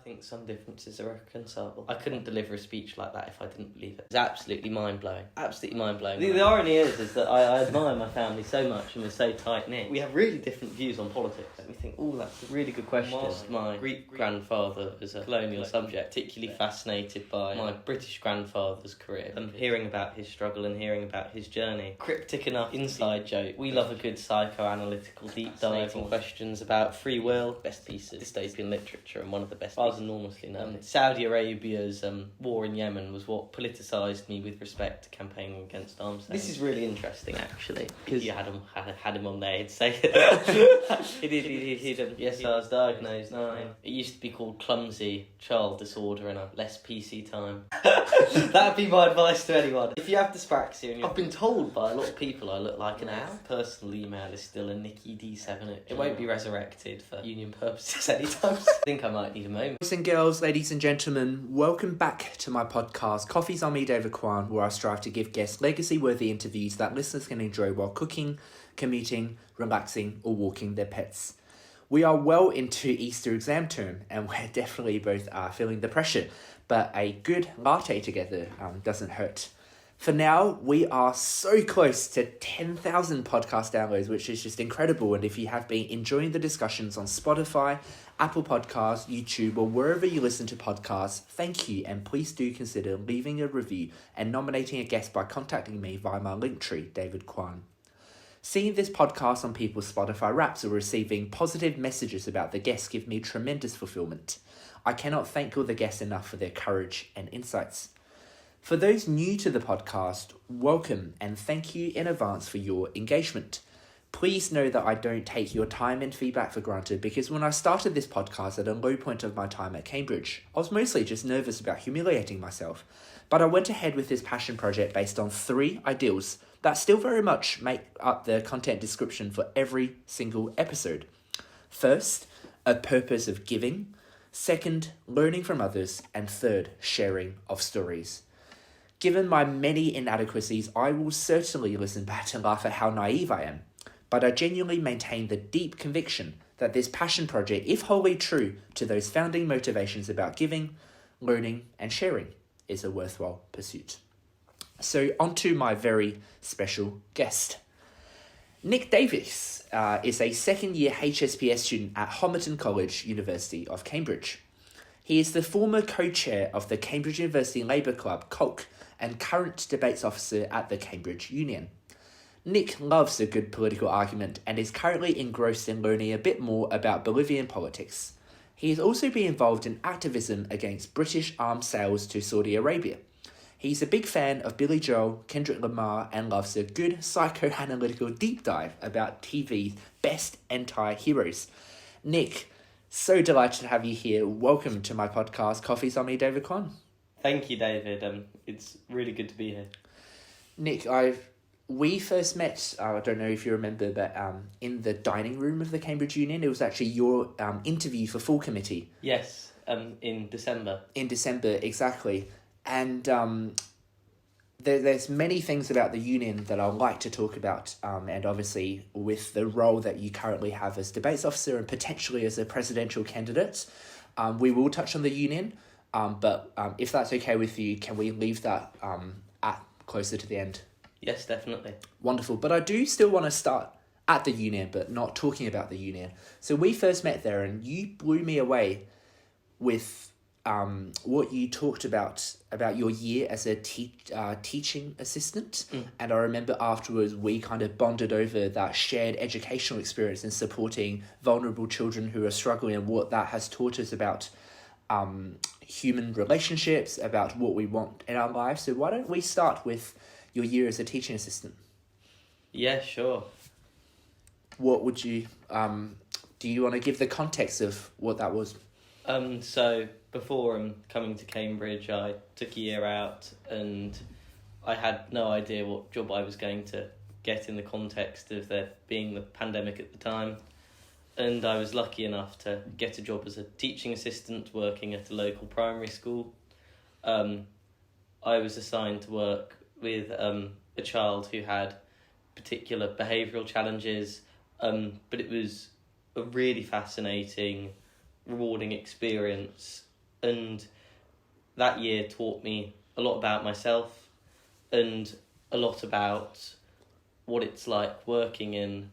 think some differences are reconcilable. I couldn't deliver a speech like that if I didn't believe it. It's absolutely mind-blowing. Absolutely mind-blowing. The irony is that I admire my family so much and we're so tight-knit. We have really different views on politics. We think, that's a really good question. Whilst my Greek-grandfather was a colonial subject, particularly fascinated by my British grandfather's career and hearing about his struggle and hearing about his journey. Cryptic enough inside joke. We love a good psychoanalytical deep dive on questions about free will. Best piece of dystopian literature and one of the best. I was enormously known. Saudi Arabia's war in Yemen was what politicised me with respect to campaigning against arms sales. This is really interesting, actually, because you had him on there. He'd say yes, I was diagnosed 9. It used to be called clumsy child disorder in a less PC time. That'd be my advice to anyone. If you have dyspraxia, and I've been told by a lot of people I look like an owl. Personal email is still a nickyd7. It won't be resurrected for union purposes anytime soon. I think I might need a moment. Boys and girls, ladies and gentlemen, welcome back to my podcast, Coffee's on Me, David Quan, where I strive to give guests legacy-worthy interviews that listeners can enjoy while cooking, commuting, relaxing, or walking their pets. We are well into Easter exam term, and we're definitely both feeling the pressure, but a good latte together doesn't hurt. For now, we are so close to 10,000 podcast downloads, which is just incredible. And if you have been enjoying the discussions on Spotify, Apple Podcasts, YouTube, or wherever you listen to podcasts, thank you. And please do consider leaving a review and nominating a guest by contacting me via my Linktree, David Quan. Seeing this podcast on people's Spotify Wraps or receiving positive messages about the guests give me tremendous fulfillment. I cannot thank all the guests enough for their courage and insights. For those new to the podcast, welcome and thank you in advance for your engagement. Please know that I don't take your time and feedback for granted because when I started this podcast at a low point of my time at Cambridge, I was mostly just nervous about humiliating myself. But I went ahead with this passion project based on 3 ideals that still very much make up the content description for every single episode. First, a purpose of giving. Second, learning from others. And third, sharing of stories. Given my many inadequacies, I will certainly listen back and laugh at how naive I am. But I genuinely maintain the deep conviction that this passion project, if wholly true to those founding motivations about giving, learning, and sharing, is a worthwhile pursuit. So on to my very special guest. Nick Davis is a second-year HSPS student at Homerton College, University of Cambridge. He is the former co-chair of the Cambridge University Labour Club, CULC, and current debates officer at the Cambridge Union. Nick loves a good political argument and is currently engrossed in learning a bit more about Bolivian politics. He has also been involved in activism against British arms sales to Saudi Arabia. He's a big fan of Billy Joel, Kendrick Lamar, and loves a good psychoanalytical deep dive about TV's best anti-heroes. Nick, so delighted to have you here. Welcome to my podcast, Coffee's on Me, David Quan. Thank you, David. It's really good to be here. Nick, we first met, I don't know if you remember, but in the dining room of the Cambridge Union. It was actually your interview for full committee. Yes, in December. In December, exactly. And there's many things about the union that I'd like to talk about, and obviously with the role that you currently have as debates officer and potentially as a presidential candidate, we will touch on the union, but if that's okay with you, can we leave that at closer to the end? Yes, definitely. Wonderful. But I do still want to start at the union, but not talking about the union. So we first met there and you blew me away with what you talked about your year as a teaching assistant. And I remember afterwards we kind of bonded over that shared educational experience in supporting vulnerable children who are struggling and what that has taught us about human relationships, about what we want in our lives. So why don't we start with your year as a teaching assistant? Yeah, sure. What would you, do you want to give the context of what that was? So before coming to Cambridge, I took a year out and I had no idea what job I was going to get in the context of there being the pandemic at the time. And I was lucky enough to get a job as a teaching assistant working at a local primary school. I was assigned to work with a child who had particular behavioural challenges, but it was a really fascinating, rewarding experience And that year taught me a lot about myself and a lot about what it's like working in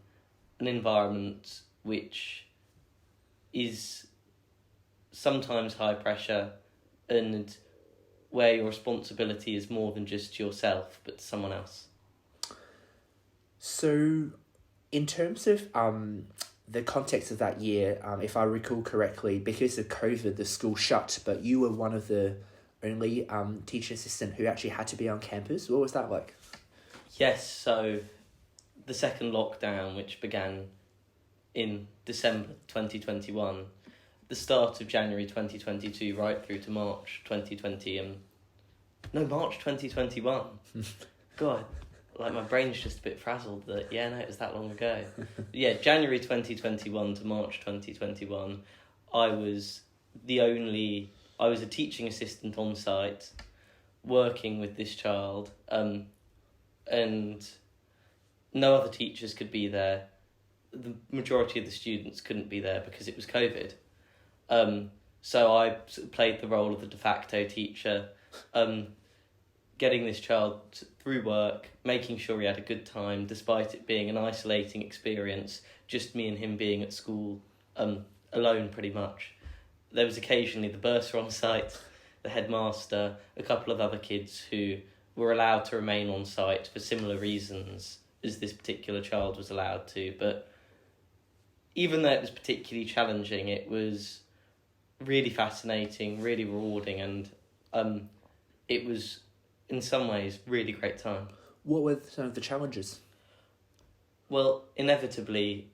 an environment which is sometimes high pressure and where your responsibility is more than just yourself but someone else. So, in terms of the context of that year, if I recall correctly, because of COVID, the school shut, but you were one of the only teacher assistant who actually had to be on campus. What was that like? Yes, so the second lockdown, which began in December 2021, the start of January 2022, right through to March 2020, March 2021. God, like my brain's just a bit frazzled that, it was that long ago. January 2021 to March 2021, I was a teaching assistant on site, working with this child, and no other teachers could be there. The majority of the students couldn't be there because it was COVID. So I played the role of the de facto teacher, getting this child through work, making sure he had a good time, despite it being an isolating experience, just me and him being at school, alone pretty much. There was occasionally the bursar on site, the headmaster, a couple of other kids who were allowed to remain on site for similar reasons as this particular child was allowed to. But even though it was particularly challenging, it was really fascinating, really rewarding, and it was, in some ways, really great time. What were some of the challenges? Well, inevitably,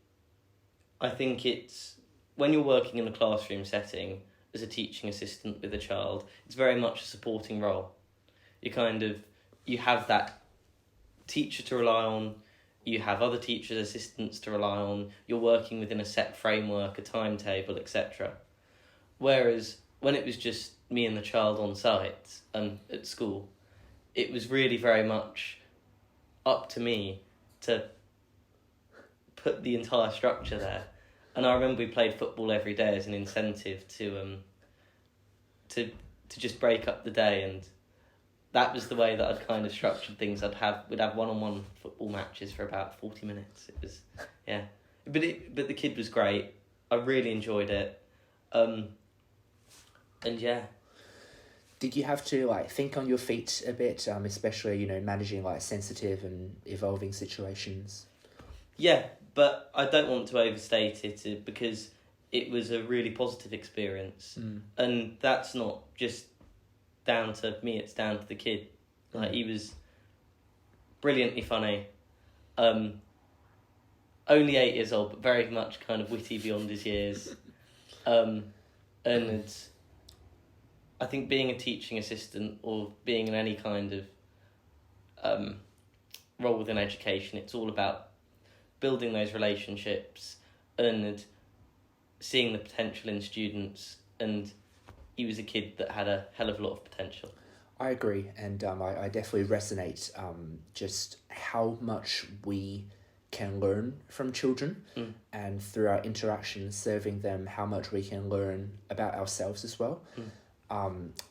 I think it's, when you're working in a classroom setting as a teaching assistant with a child, it's very much a supporting role. You have that teacher to rely on, you have other teachers, assistants to rely on, you're working within a set framework, a timetable, etc. Whereas when it was just me and the child on site and at school, it was really very much up to me to put the entire structure there. And I remember we played football every day as an incentive to just break up the day, and that was the way that I'd kind of structured things. We'd have one-on-one football matches for about 40 minutes. It was, but the kid was great. I really enjoyed it. Did you have to think on your feet a bit, especially managing sensitive and evolving situations? Yeah, but I don't want to overstate it because it was a really positive experience, and that's not just down to me, it's down to the kid. He was brilliantly funny, only 8 years old, but very much kind of witty beyond his years, and I think being a teaching assistant or being in any kind of role within education, it's all about building those relationships and seeing the potential in students, and he was a kid that had a hell of a lot of potential. I agree, and I definitely resonate just how much we can learn from children, and through our interactions serving them, how much we can learn about ourselves as well.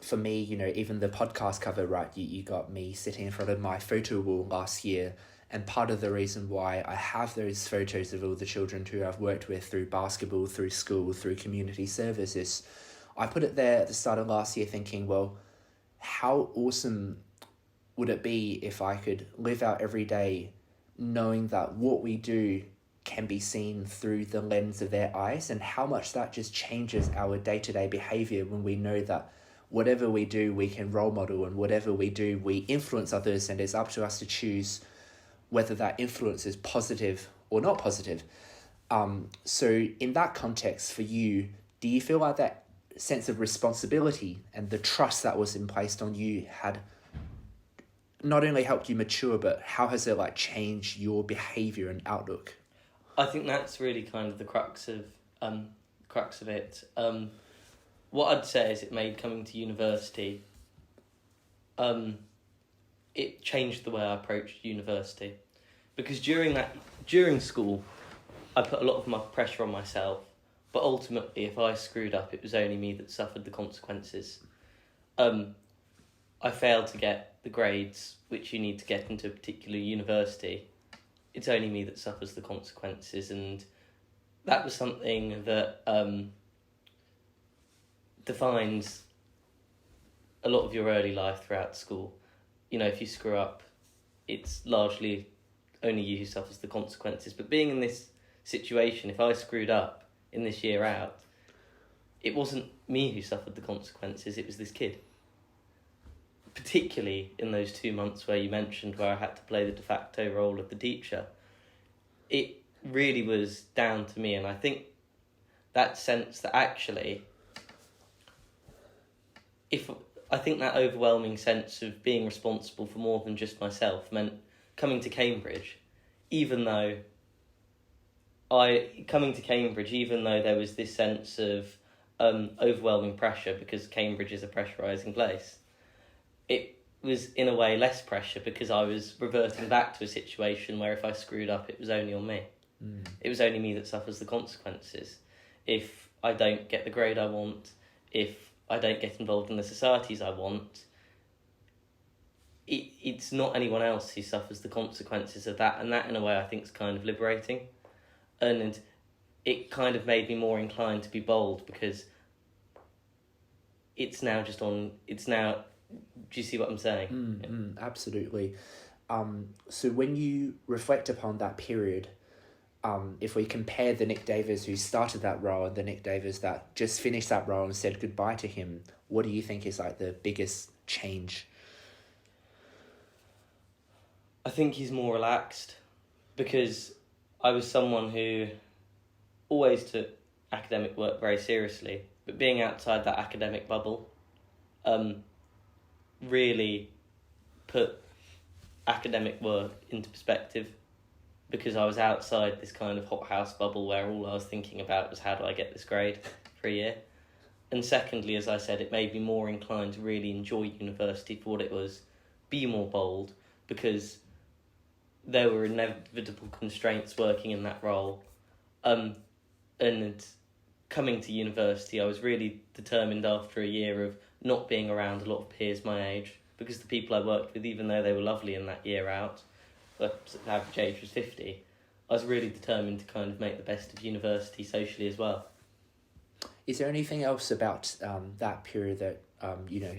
For me, even the podcast cover, right, you got me sitting in front of my photo wall last year, and part of the reason why I have those photos of all the children who I've worked with through basketball, through school, through community services, I put it there at the start of last year thinking, well, how awesome would it be if I could live out every day knowing that what we do can be seen through the lens of their eyes, and how much that just changes our day-to-day behaviour when we know that whatever we do, we can role model, and whatever we do, we influence others, and it's up to us to choose whether that influence is positive or not positive. So in that context for you, do you feel like that sense of responsibility and the trust that was placed on you had not only helped you mature, but how has it changed your behaviour and outlook? I think that's really kind of the crux of it. What I'd say is it made coming to university, it changed the way I approached university, because during school, I put a lot of my pressure on myself. But ultimately, if I screwed up, it was only me that suffered the consequences. I failed to get the grades which you need to get into a particular university. It's only me that suffers the consequences, and that was something that defines a lot of your early life throughout school. You know, if you screw up, it's largely only you who suffers the consequences. But being in this situation, if I screwed up in this year out, it wasn't me who suffered the consequences, it was this kid. Particularly in those 2 months where you mentioned where I had to play the de facto role of the teacher. It really was down to me, and I think that sense that actually, that overwhelming sense of being responsible for more than just myself meant coming to Cambridge, even though there was this sense of overwhelming pressure because Cambridge is a pressurising place, it was in a way less pressure because I was reverting back to a situation where if I screwed up, it was only on me. It was only me that suffers the consequences. If I don't get the grade I want, if I don't get involved in the societies I want, it's not anyone else who suffers the consequences of that, and that in a way I think is kind of liberating. And it kind of made me more inclined to be bold because it's now, do you see what I'm saying? Absolutely. So when you reflect upon that period, if we compare the Nick Davis who started that role and the Nick Davis that just finished that role and said goodbye to him, what do you think is like the biggest change? I think he's more relaxed because I was someone who always took academic work very seriously, but being outside that academic bubble really put academic work into perspective, because I was outside this kind of hothouse bubble where all I was thinking about was how do I get this grade for a year. And secondly, as I said, it made me more inclined to really enjoy university for what it was, be more bold, because there were inevitable constraints working in that role. And coming to university, I was really determined after a year of not being around a lot of peers my age, because the people I worked with, even though they were lovely in that year out, the average age was 50, I was really determined to kind of make the best of university socially as well. Is there anything else about that period that,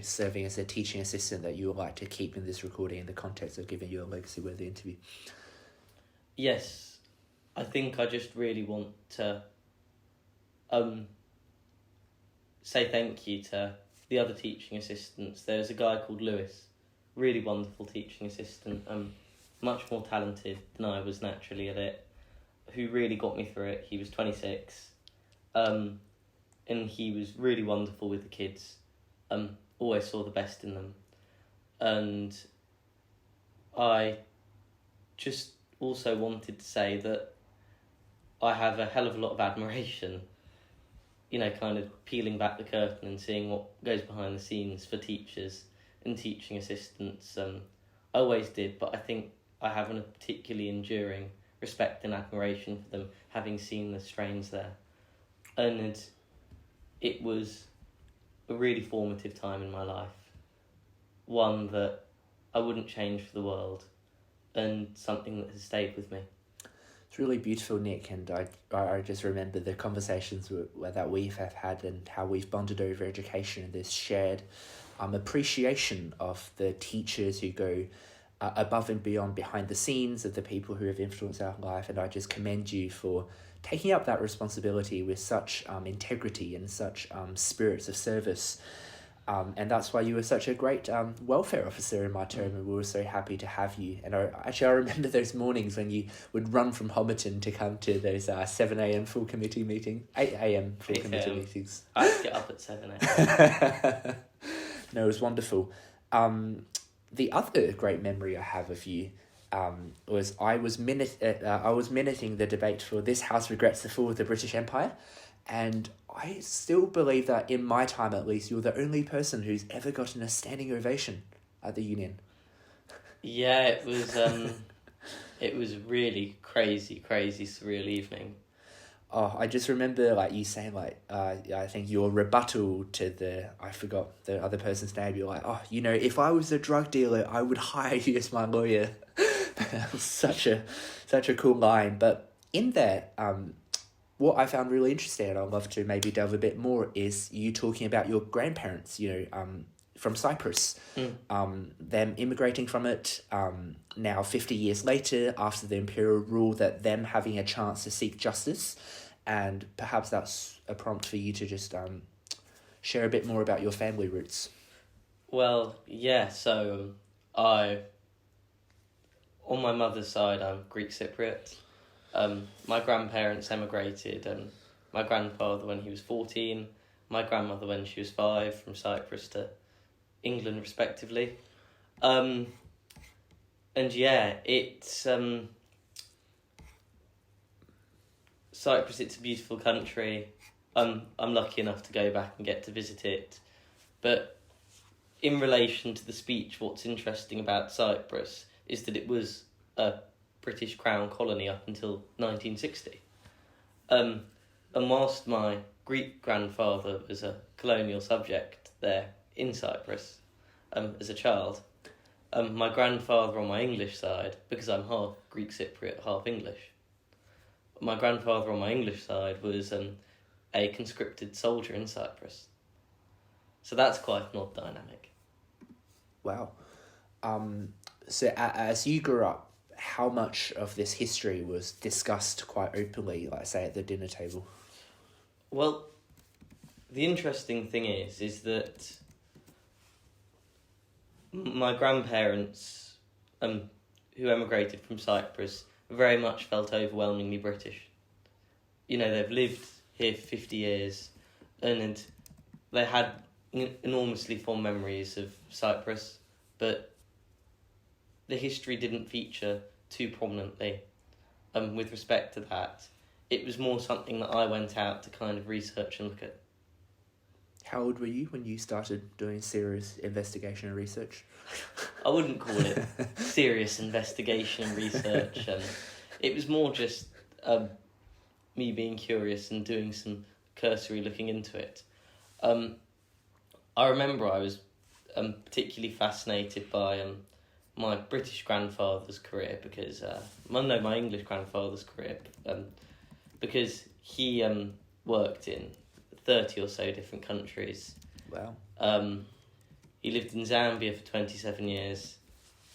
serving as a teaching assistant that you would like to keep in this recording in the context of giving you a legacy-worthy interview? Yes, I think I just really want to say thank you to the other teaching assistants. There's a guy called Lewis, really wonderful teaching assistant, much more talented than I was naturally at it, who really got me through it. He was 26, and he was really wonderful with the kids, always saw the best in them. And I just also wanted to say that I have a hell of a lot of admiration, kind of peeling back the curtain and seeing what goes behind the scenes for teachers and teaching assistants. I always did, but I think I have a particularly enduring respect and admiration for them, having seen the strains there. And it was a really formative time in my life, one that I wouldn't change for the world, and something that has stayed with me. It's really beautiful, Nick, and I just remember the conversations that we've had and how we've bonded over education and this shared appreciation of the teachers who go above and beyond behind the scenes, of the people who have influenced our life, and I just commend you for taking up that responsibility with such integrity and such spirits of service. And that's why you were such a great welfare officer in my term, and we were so happy to have you. And I remember those mornings when you would run from Homerton to come to those 7 a.m. full committee meetings, 8 a.m. full committee meetings. I had to get up at 7 a.m. No, it was wonderful. The other great memory I have of you was I was minuting the debate for This House Regrets the Fall of the British Empire, and I still believe that in my time at least, you're the only person who's ever gotten a standing ovation at the Union. Yeah, it was a really crazy, surreal evening. Oh, I just remember like you saying like I think your rebuttal to I forgot the other person's name. You're like, oh, you know, if I was a drug dealer, I would hire you as my lawyer. That was such a cool line. But in that, what I found really interesting, and I'd love to maybe delve a bit more, is you talking about your grandparents. You know, from Cyprus, them immigrating from it. Now 50 years later, after the imperial rule, that them having a chance to seek justice. And perhaps that's a prompt for you to just share a bit more about your family roots. Well, yeah, so on my mother's side, I'm Greek Cypriot. My grandparents emigrated, my grandfather when he was 14, my grandmother when she was 5, from Cyprus to England respectively. And yeah, it's... Cyprus, it's a beautiful country. I'm lucky enough to go back and get to visit it. But in relation to the speech, what's interesting about Cyprus is that it was a British Crown colony up until 1960. And whilst my Greek grandfather was a colonial subject there in Cyprus as a child, my grandfather on my English side, because I'm half Greek Cypriot, half English, my grandfather on my English side was a conscripted soldier in Cyprus. So that's quite an odd dynamic. Wow. So as you grew up, how much of this history was discussed quite openly, like say at the dinner table? Well, the interesting thing is that my grandparents, who emigrated from Cyprus, very much felt overwhelmingly British. You know, they've lived here for 50 years and they had enormously fond memories of Cyprus, but the history didn't feature too prominently with respect to that. It was more something that I went out to kind of research and look at. How old were you when you started doing serious investigation and research? I wouldn't call it serious investigation and research. It was more just me being curious and doing some cursory looking into it. I remember I was particularly fascinated by my British grandfather's career because... my English grandfather's career because he worked in 30 or so different countries. Wow. He lived in Zambia for 27 years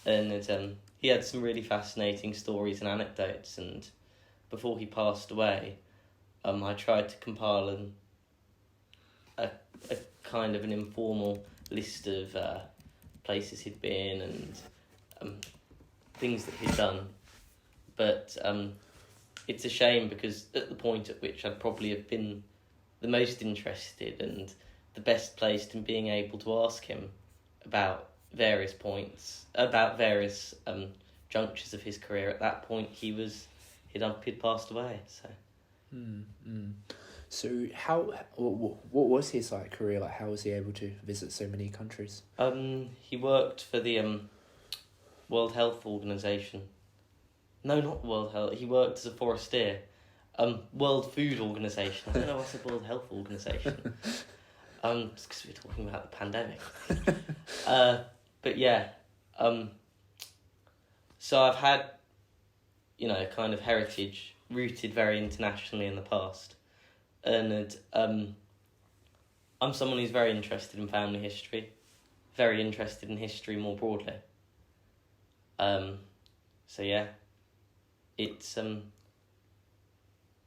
and he had some really fascinating stories and anecdotes, and before he passed away, I tried to compile a kind of an informal list of places he'd been and things that he'd done. But it's a shame because at the point at which I'd probably have been the most interested and the best placed in being able to ask him about various points, about various junctures of his career, at that point he'd passed away. So what was his career like? How was he able to visit so many countries? He worked for the World Health Organization. No, not World Health. He worked as a forestier. World Food Organization. I don't know what's a World Health Organization. Just because we're talking about the pandemic. But yeah. So I've had, kind of heritage rooted very internationally in the past. And I'm someone who's very interested in family history, very interested in history more broadly. So yeah, it's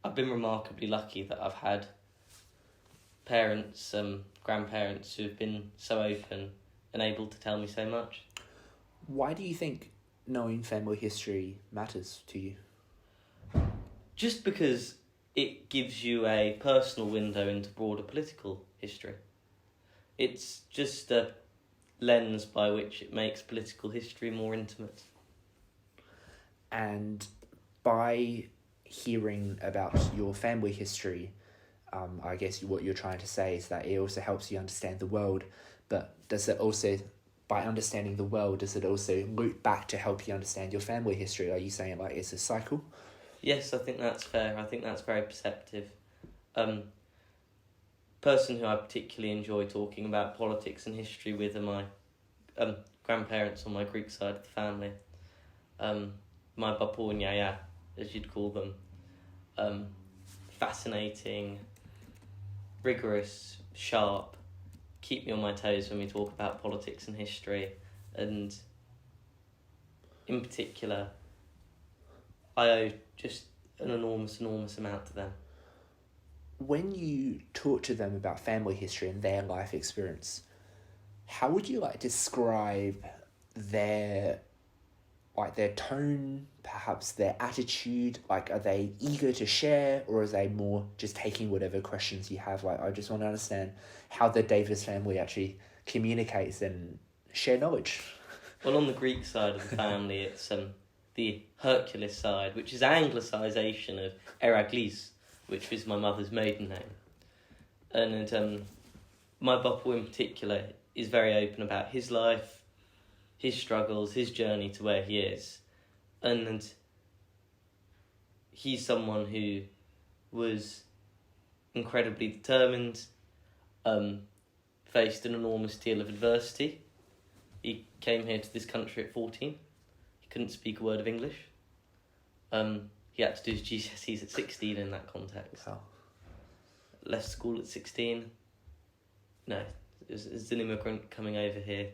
I've been remarkably lucky that I've had parents, grandparents who have been so open and able to tell me so much. Why do you think knowing family history matters to you? Just because it gives you a personal window into broader political history. It's just a lens by which it makes political history more intimate. And by hearing about your family history, I guess what you're trying to say is that it also helps you understand the world, but does it also, by understanding the world, does it also loop back to help you understand your family history? Are you saying it's a cycle? Yes, I think that's fair. I think that's very perceptive. Person who I particularly enjoy talking about politics and history with are my grandparents on my Greek side of the family. My Bapu and Yaya, as you'd call them. Fascinating, rigorous, sharp, keep me on my toes when we talk about politics and history, and in particular, I owe just an enormous amount to them. When you talk to them about family history and their life experience, how would you describe their tone, perhaps their attitude? Are they eager to share, or are they more just taking whatever questions you have? I just want to understand how the Davis family actually communicates and share knowledge. Well, on the Greek side of the family, it's the Hercules side, which is anglicisation of Herakles, which was my mother's maiden name. And my Bapu in particular is very open about his life, his struggles, his journey to where he is. And he's someone who was incredibly determined, faced an enormous deal of adversity. He came here to this country at 14. He couldn't speak a word of English. He had to do his GCSEs at 16 in that context. Oh. Left school at 16. No, as an immigrant coming over here,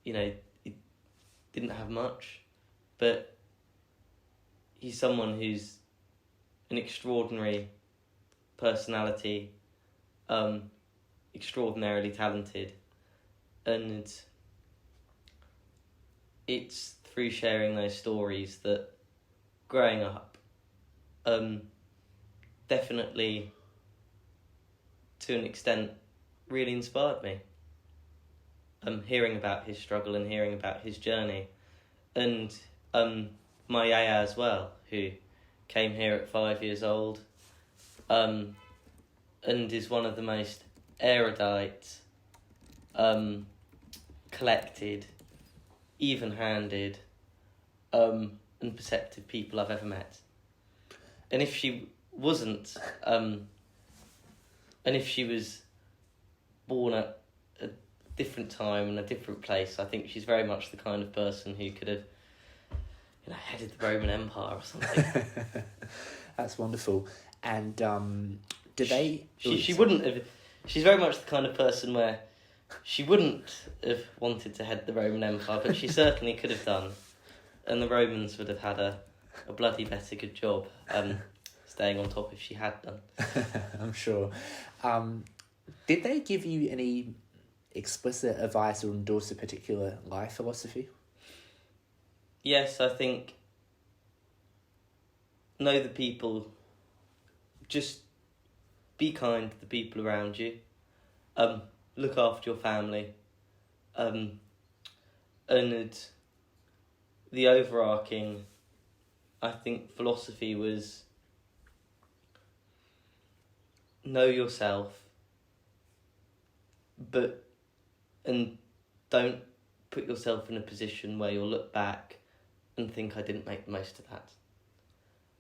he didn't have much, but he's someone who's an extraordinary personality, extraordinarily talented, and it's through sharing those stories that growing up definitely to an extent really inspired me. Hearing about his struggle and hearing about his journey, and my Yaya as well, who came here at 5 years old, and is one of the most erudite, collected, even-handed, and perceptive people I've ever met. And if she wasn't, and if she was born at a different time and a different place, I think she's very much the kind of person who could have, headed the Roman Empire or something. That's wonderful. And She wouldn't have. She's very much the kind of person where she wouldn't have wanted to head the Roman Empire, but she certainly could have done, and the Romans would have had a bloody better good job staying on top if she had done. I'm sure. Did they give you any explicit advice or endorse a particular life philosophy? Yes, I think know the people, just be kind to the people around you, look after your family, and the overarching, I think, philosophy was know yourself, and don't put yourself in a position where you'll look back and think I didn't make the most of that.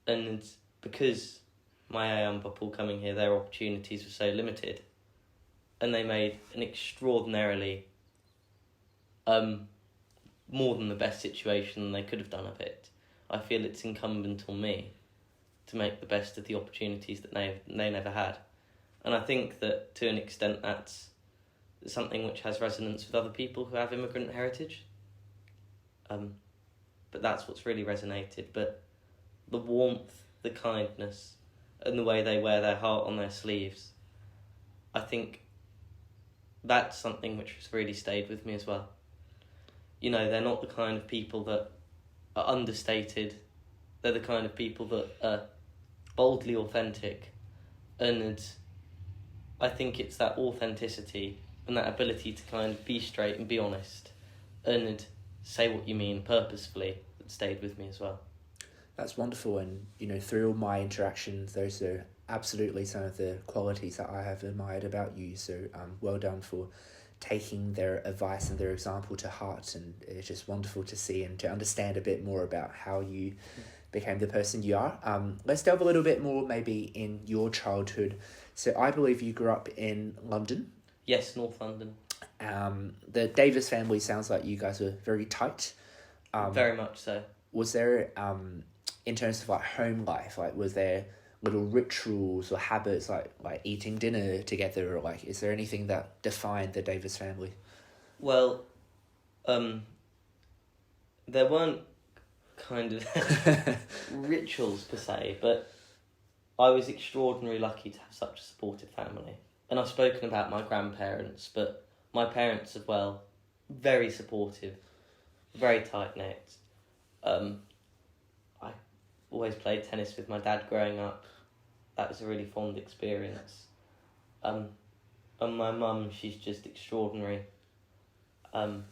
And because my and Paul coming here, their opportunities were so limited, and they made an extraordinarily more than the best situation they could have done of it. I feel it's incumbent on me to make the best of the opportunities that they never had. And I think that to an extent that's something which has resonance with other people who have immigrant heritage. But that's what's really resonated. But the warmth, the kindness, and the way they wear their heart on their sleeves, I think that's something which has really stayed with me as well. They're not the kind of people that are understated. They're the kind of people that are boldly authentic. And I think it's that authenticity and that ability to kind of be straight and be honest and say what you mean purposefully that stayed with me as well. That's wonderful. And, through all my interactions, those are absolutely some of the qualities that I have admired about you. So well done for taking their advice and their example to heart. And it's just wonderful to see and to understand a bit more about how you became the person you are. Let's delve a little bit more maybe in your childhood. So I believe you grew up in London. Yes, North London. The Davis family sounds like you guys were very tight. Very much so. Was there, in terms of like home life, like was there little rituals or habits like eating dinner together, or like is there anything that defined the Davis family? Well, there weren't kind of rituals per se, but I was extraordinarily lucky to have such a supportive family. And I've spoken about my grandparents, but my parents as well, very supportive, very tight-knit. I always played tennis with my dad growing up. That was a really fond experience. And my mum, she's just extraordinary. And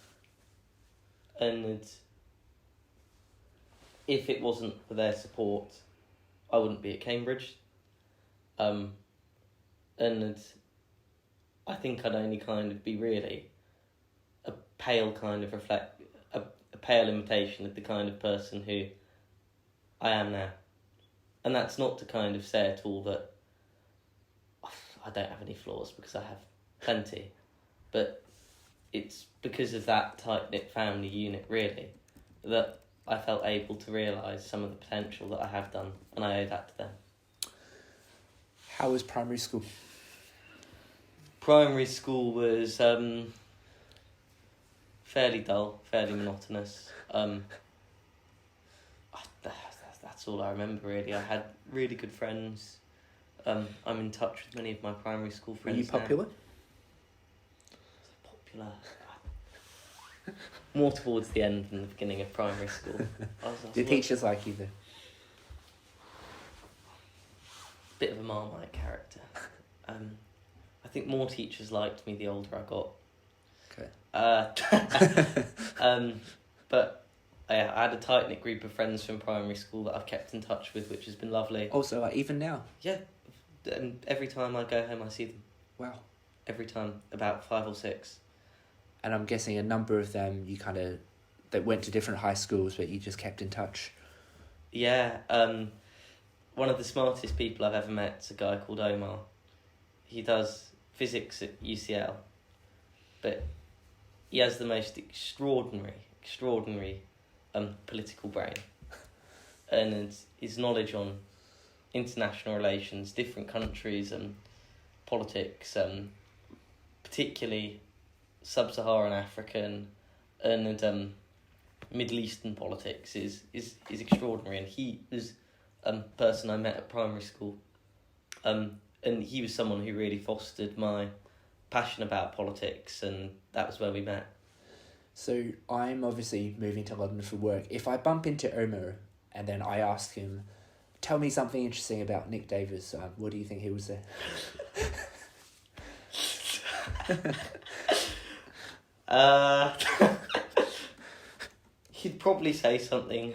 if it wasn't for their support, I wouldn't be at Cambridge. And I think I'd only kind of be really a pale kind of a pale imitation of the kind of person who I am now. And that's not to kind of say at all that I don't have any flaws, because I have plenty. But it's because of that tight-knit family unit, really, that I felt able to realise some of the potential that I have done, and I owe that to them. How was primary school? Primary school was fairly dull, fairly monotonous. That's all I remember, really. I had really good friends. I'm in touch with many of my primary school friends. Were you popular? Popular. More towards the end than the beginning of primary school. Did teachers like you then? Bit of a Marmite character. I think more teachers liked me the older I got. Okay. But yeah, I had a tight-knit group of friends from primary school that I've kept in touch with, which has been lovely. Also, like even now? Yeah. And every time I go home, I see them. Wow. Every time, about 5 or 6. And I'm guessing a number of them that went to different high schools, but you just kept in touch. Yeah. One of the smartest people I've ever met is a guy called Omar. He does physics at UCL, but he has the most extraordinary political brain, and his knowledge on international relations, different countries, and politics, particularly sub-Saharan African and Middle Eastern politics is extraordinary. And he was a person I met at primary school, and he was someone who really fostered my passion about politics, and that was where we met. So I'm obviously moving to London for work. If I bump into Omar and then I ask him, tell me something interesting about Nick Davis, what do you think he would say? He'd probably say something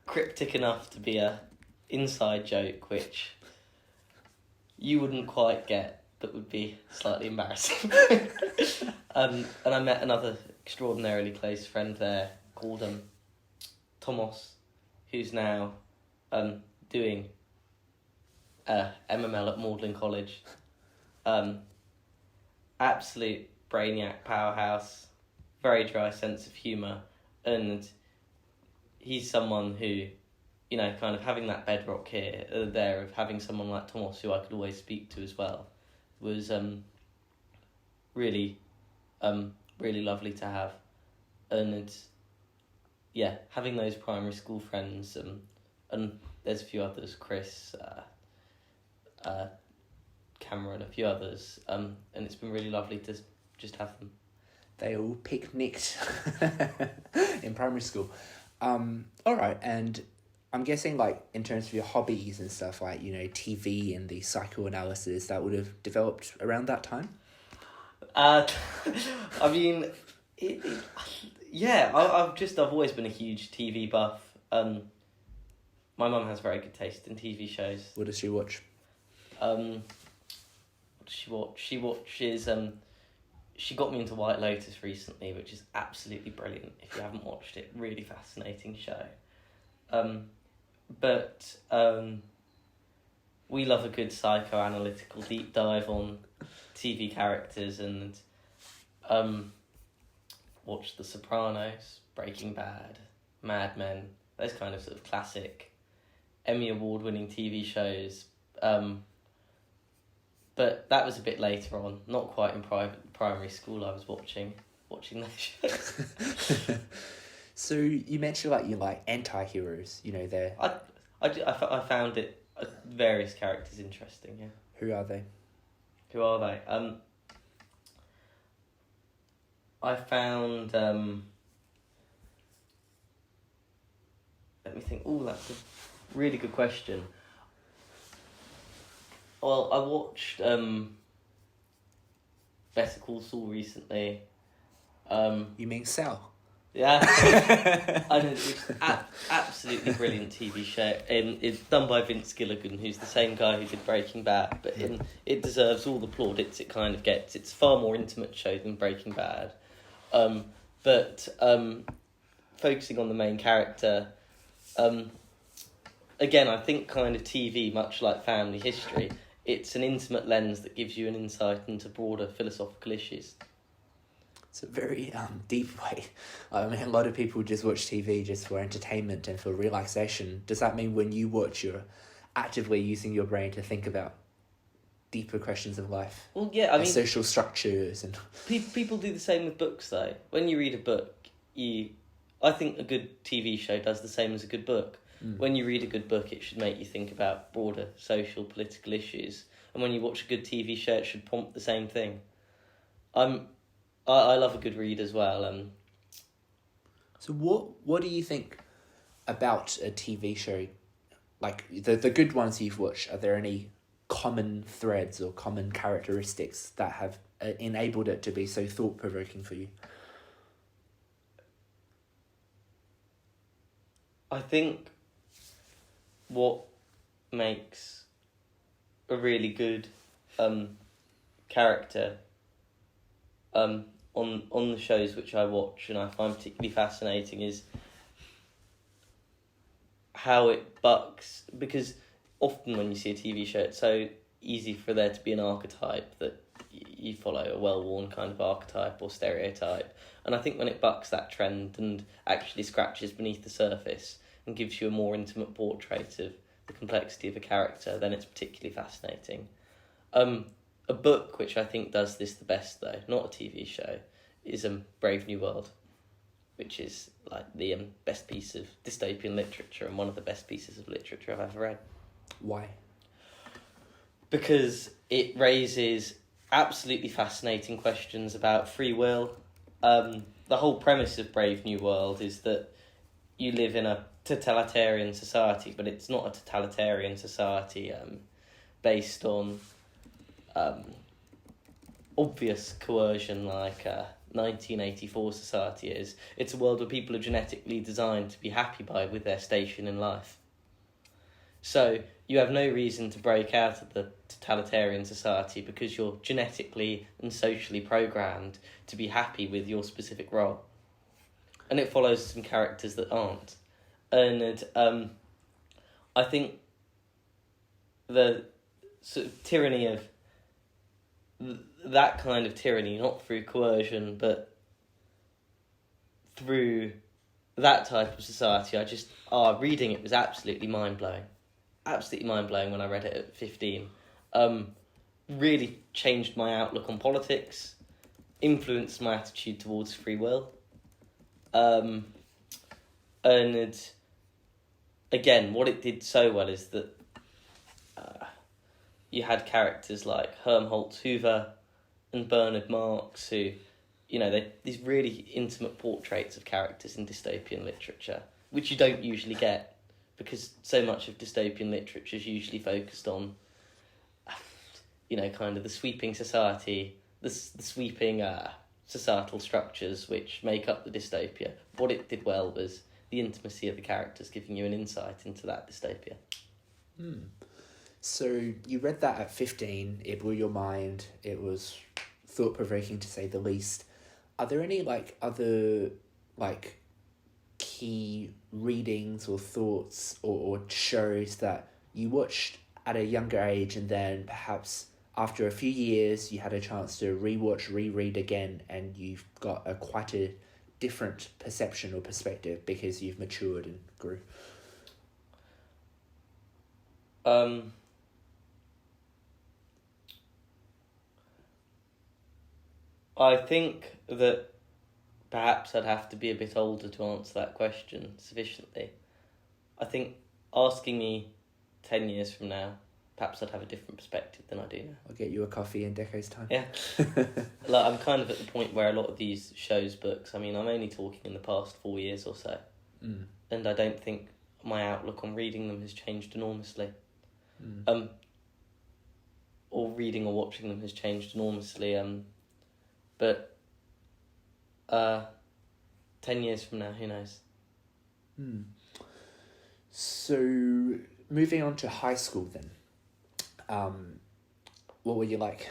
cryptic enough to be a inside joke, which you wouldn't quite get, but would be slightly embarrassing. And I met another extraordinarily close friend there called Thomas, who's now doing MML at Magdalen College. Absolute brainiac powerhouse, very dry sense of humour, and he's someone who, you know, kind of having that bedrock here, there, of having someone like Thomas who I could always speak to as well, was really lovely to have. And it's, yeah, having those primary school friends, and there's a few others, Chris, Cameron, a few others, and it's been really lovely to just have them. They all picnicked in primary school. Alright, and I'm guessing, like, in terms of your hobbies and stuff, like, you know, TV and the psychoanalysis, that would have developed around that time? I mean, yeah, I've always been a huge TV buff. My mum has very good taste in TV shows. What does she watch? What does she watch? She watches, she got me into White Lotus recently, which is absolutely brilliant. If you haven't watched it, really fascinating show. But we love a good psychoanalytical deep dive on TV characters and watch The Sopranos, Breaking Bad, Mad Men, those kind of sort of classic Emmy Award-winning TV shows. But that was a bit later on, not quite in primary school. I was watching those shows. So you mentioned you like anti-heroes, they're... I found various characters interesting, yeah. Who are they? I found... let me think. Oh, that's a really good question. Well, I watched Better Call Saul recently. You mean Sal? Yeah. I know, it's absolutely brilliant TV show. It's done by Vince Gilligan, who's the same guy who did Breaking Bad, but it deserves all the plaudits it kind of gets. It's a far more intimate show than Breaking Bad. But focusing on the main character, again, I think kind of TV, much like family history, it's an intimate lens that gives you an insight into broader philosophical issues. It's a very deep way. I mean, a lot of people just watch TV just for entertainment and for relaxation. Does that mean when you watch, you're actively using your brain to think about deeper questions of life? Well, yeah, I mean... social structures and... People do the same with books, though. When you read a book, I think a good TV show does the same as a good book. When you read a good book, it should make you think about broader social, political issues. And when you watch a good TV show, it should prompt the same thing. I love a good read as well. So what do you think about a TV show? Like, the good ones you've watched, are there any common threads or common characteristics that have enabled it to be so thought-provoking for you? I think what makes a really good character on the shows which I watch and I find particularly fascinating is how it bucks, because often when you see a TV show, it's so easy for there to be an archetype that you follow, a well-worn kind of archetype or stereotype. And I think when it bucks that trend and actually scratches beneath the surface and gives you a more intimate portrait of the complexity of a character, then it's particularly fascinating. A book which I think does this the best, though, not a TV show, is Brave New World, which is like the best piece of dystopian literature and one of the best pieces of literature I've ever read. Why? Because it raises absolutely fascinating questions about free will. The whole premise of Brave New World is that you live in a totalitarian society, but it's not a totalitarian society based on obvious coercion like 1984 society is. It's a world where people are genetically designed to be happy with their station in life. So you have no reason to break out of the totalitarian society because you're genetically and socially programmed to be happy with your specific role. And it follows some characters that aren't. And I think the sort of tyranny of that kind of tyranny, not through coercion, but through that type of society, reading it was absolutely mind-blowing. Absolutely mind-blowing when I read it at 15. Really changed my outlook on politics, influenced my attitude towards free will. And again, what it did so well is that you had characters like Helmholtz Hoover and Bernard Marx who, these really intimate portraits of characters in dystopian literature, which you don't usually get because so much of dystopian literature is usually focused on, kind of the sweeping society, the sweeping societal structures which make up the dystopia. What it did well was the intimacy of the characters, giving you an insight into that dystopia. So you read that at 15, it blew your mind, it was thought-provoking to say the least. Are there any other key readings or thoughts or shows that you watched at a younger age, and then perhaps after a few years you had a chance to reread again, and you've got quite a different perception or perspective because you've matured and grew? I think that perhaps I'd have to be a bit older to answer that question sufficiently. I think asking me 10 years from now, perhaps I'd have a different perspective than I do now. I'll get you a coffee in Deco's time. Yeah. Like, I'm kind of at the point where a lot of these shows, books, I mean, I'm only talking in the past 4 years or so. And I don't think my outlook on reading them has changed enormously. Or reading or watching them has changed enormously. But 10 years from now, who knows? So, moving on to high school then. What were you like?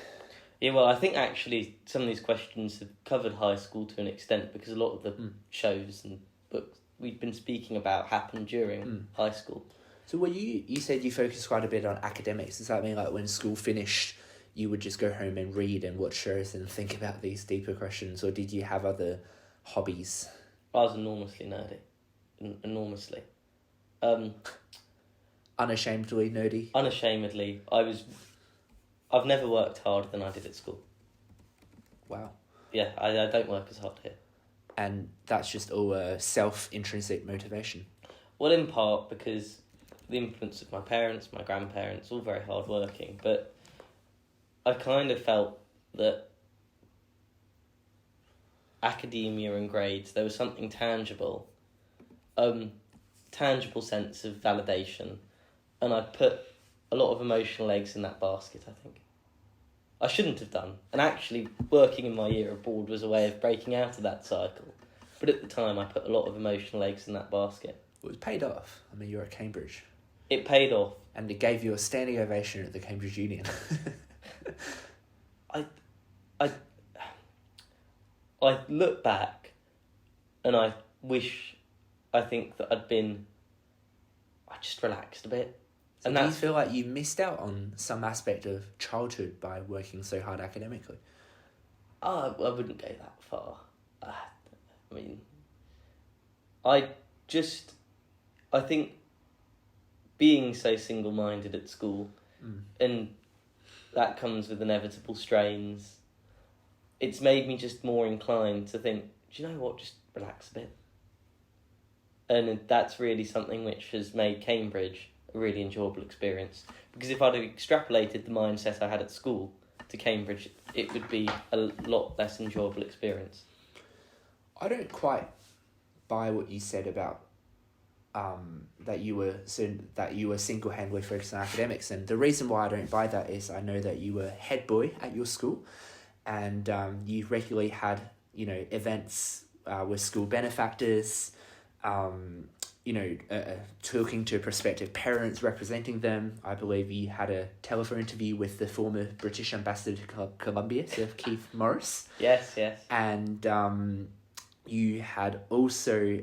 Yeah, well, I think actually some of these questions have covered high school to an extent, because a lot of the shows and books we've been speaking about happened during high school. So you said you focused quite a bit on academics. Does that mean like when school finished, you would just go home and read and watch shows and think about these deeper questions, or did you have other hobbies? I was enormously nerdy. Enormously. Unashamedly nerdy? Unashamedly. I've never worked harder than I did at school. Wow. Yeah, I don't work as hard here. And that's just all self-intrinsic motivation? Well, in part because the influence of my parents, my grandparents, all very hard-working, but I kind of felt that academia and grades, there was something tangible, tangible sense of validation, and I put a lot of emotional eggs in that basket, I think. I shouldn't have done, and actually working in my year abroad was a way of breaking out of that cycle, but at the time I put a lot of emotional eggs in that basket. Well, it paid off. I mean, you're at Cambridge. It paid off. And it gave you a standing ovation at the Cambridge Union. I look back and I think that I just relaxed a bit. So and do you feel like you missed out on some aspect of childhood by working so hard academically? I wouldn't go that far. I mean, I think being so single-minded at school, and that comes with inevitable strains, it's made me just more inclined to think, do you know what, just relax a bit. And that's really something which has made Cambridge a really enjoyable experience. Because if I'd have extrapolated the mindset I had at school to Cambridge, it would be a lot less enjoyable experience. I don't quite buy what you said about that you were single-handedly focused on academics, and the reason why I don't buy that is I know that you were head boy at your school, and you regularly had events with school benefactors, talking to prospective parents, representing them. I believe you had a telephone interview with the former British ambassador to Colombia, Sir Keith Morris. Yes. And you had also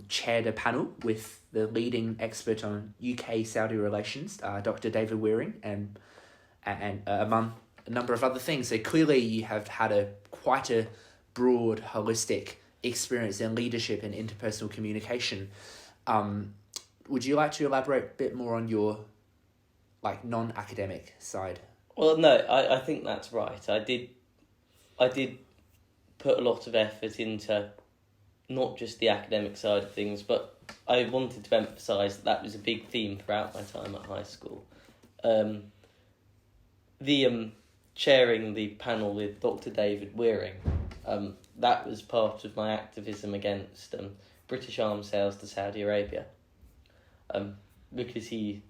chaired a panel with the leading expert on UK-Saudi relations, Dr. David Wearing, and among a number of other things. So clearly you have had quite a broad, holistic experience in leadership and interpersonal communication. Would you like to elaborate a bit more on your non-academic side? Well, no, I think that's right. I did put a lot of effort into not just the academic side of things, but I wanted to emphasise that was a big theme throughout my time at high school. The chairing the panel with Dr. David Wearing, that was part of my activism against British arms sales to Saudi Arabia, because he,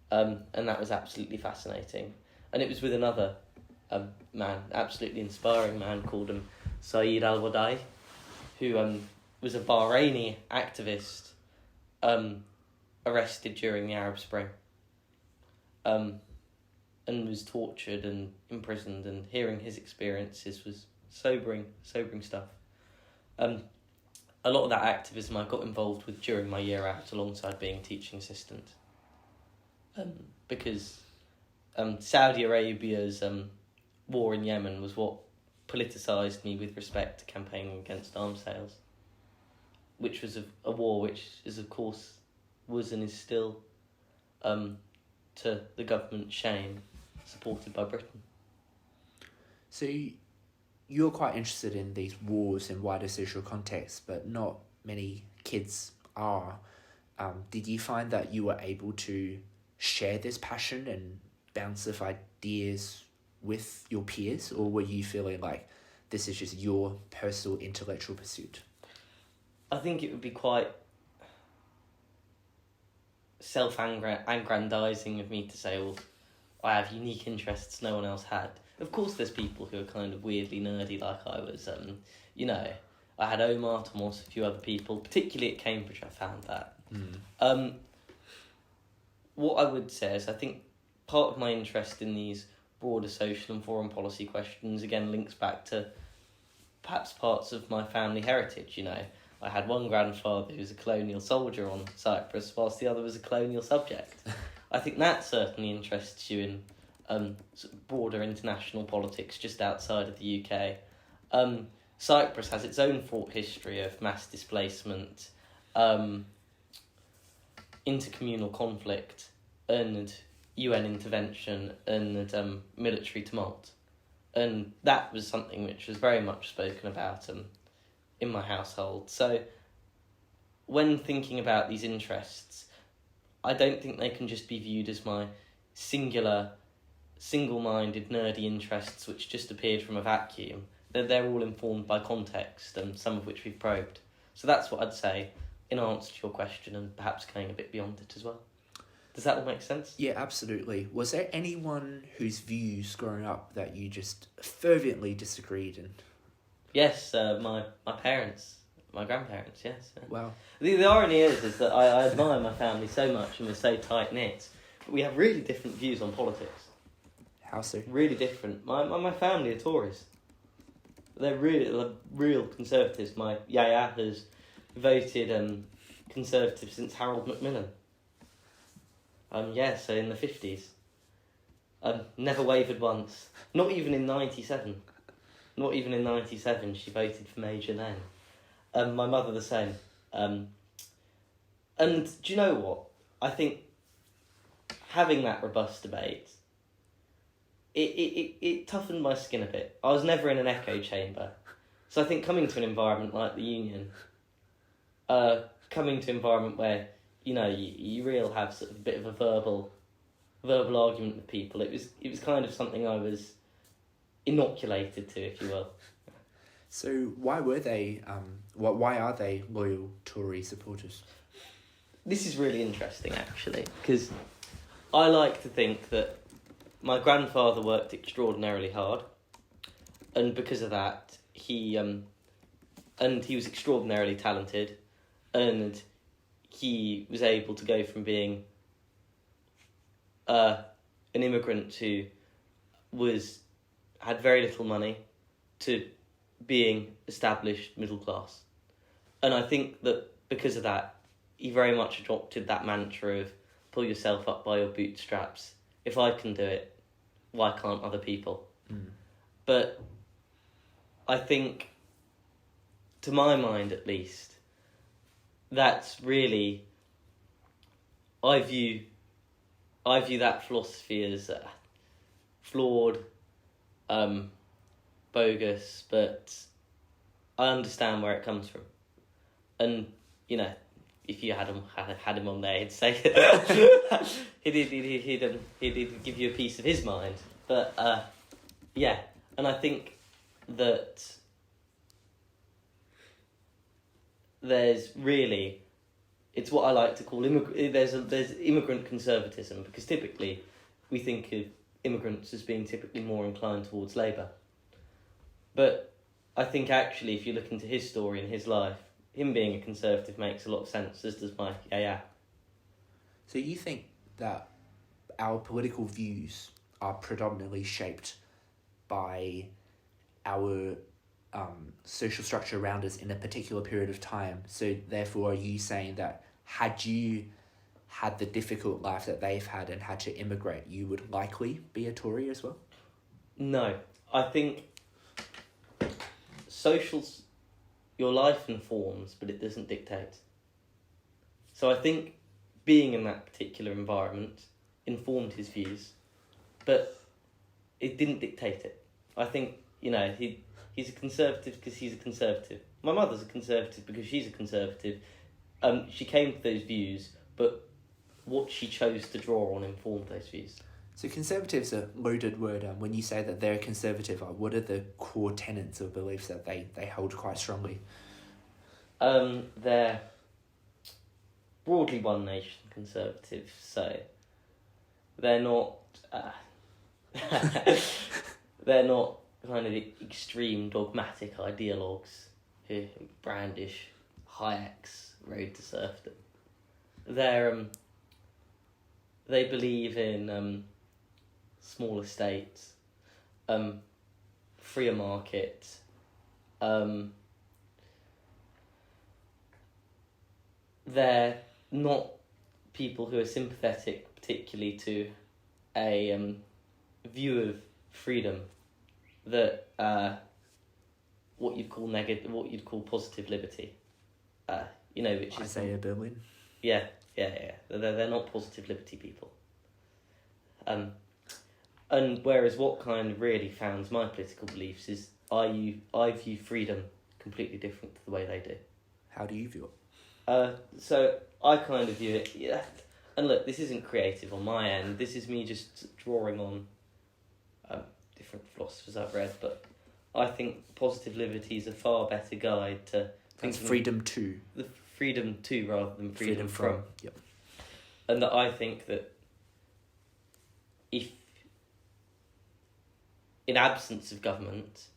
and that was absolutely fascinating. And it was with another man, absolutely inspiring man called Saeed Al-Wadai, who was a Bahraini activist arrested during the Arab Spring, and was tortured and imprisoned, and hearing his experiences was sobering stuff. And a lot of that activism I got involved with during my year out alongside being a teaching assistant. Because Saudi Arabia's war in Yemen was what politicised me with respect to campaigning against arms sales, which was a war which is, of course, was and is still, to the government's shame, supported by Britain. So you're quite interested in these wars in wider social contexts, but not many kids are. Did you find that you were able to share this passion and bounce off ideas with your peers, or were you feeling like this is just your personal intellectual pursuit? I think it would be quite self-aggrandising of me to say, well, I have unique interests no one else had. Of course there's people who are kind of weirdly nerdy like I was. I had Omar, Thomas, a few other people, particularly at Cambridge I found that. What I would say is I think part of my interest in these broader social and foreign policy questions again links back to perhaps parts of my family heritage. I had one grandfather who was a colonial soldier on Cyprus whilst the other was a colonial subject. I think that certainly interests you in sort of broader international politics just outside of the UK. Cyprus has its own fraught history of mass displacement, intercommunal conflict and UN intervention and military tumult. And that was something which was very much spoken about in my household. So when thinking about these interests, I don't think they can just be viewed as my singular, single-minded, nerdy interests which just appeared from a vacuum. They're all informed by context, and some of which we've probed. So that's what I'd say in answer to your question, and perhaps going a bit beyond it as well. Does that all make sense? Yeah, absolutely. Was there anyone whose views growing up that you just fervently disagreed in? Yes, my parents, my grandparents, yes. Yeah. Wow. The irony is that I admire my family so much and we're so tight-knit, but we have really different views on politics. How so? Really different. My family are Tories. They're real conservatives. My yaya has voted Conservative since Harold Macmillan. So in the 50s. Never wavered once. Not even in 97. Not even in 97 she voted for Major then. My mother the same. And do you know what? I think having that robust debate, it toughened my skin a bit. I was never in an echo chamber. So I think coming to an environment like the Union, coming to an environment where, you really have sort of a bit of a verbal argument with people, it was kind of something I was inoculated to, if you will. So why were they, why are they loyal Tory supporters? This is really interesting, actually, because I like to think that my grandfather worked extraordinarily hard, and because of that, he was extraordinarily talented, and he was able to go from being an immigrant who had very little money to being established middle class. And I think that because of that, he very much adopted that mantra of pull yourself up by your bootstraps. If I can do it, why can't other people? But I think, to my mind at least, that's really, I view that philosophy as flawed, bogus, but I understand where it comes from. And, if you had him on there, he'd say he'd give you a piece of his mind. But and I think that there's really, it's what I like to call there's immigrant conservatism, because typically we think of immigrants as being typically more inclined towards Labour. But I think actually, if you look into his story and his life, him being a conservative makes a lot of sense, as does my yaya. So you think that our political views are predominantly shaped by our social structure around us in a particular period of time. So therefore, are you saying that had you had the difficult life that they've had and had to immigrate, you would likely be a Tory as well? No. I think your life informs, but it doesn't dictate. So I think being in that particular environment informed his views, but it didn't dictate it. I think, he's a conservative because he's a conservative. My mother's a conservative because she's a conservative. She came to those views, but what she chose to draw on informed those views. So conservative's a loaded word. When you say that they're a conservative, what are the core tenets or beliefs that they hold quite strongly? They're broadly one nation conservative, so they're not they're not kind of extreme dogmatic ideologues who brandish Hayek's road to serfdom. They believe in smaller states, freer market, they're not people who are sympathetic particularly to a view of freedom that what you'd call positive liberty, which is Isaiah Berlin. Yeah. They're not positive liberty people. And whereas what kind of really founds my political beliefs is I view freedom completely different to the way they do. How do you view it? So I kind of view it, and look, this isn't creative on my end, this is me just drawing on different philosophers I've read, but I think positive liberty is a far better guide to... That's freedom to. The freedom to rather than freedom from. Yep. And that I think that if, in absence of government,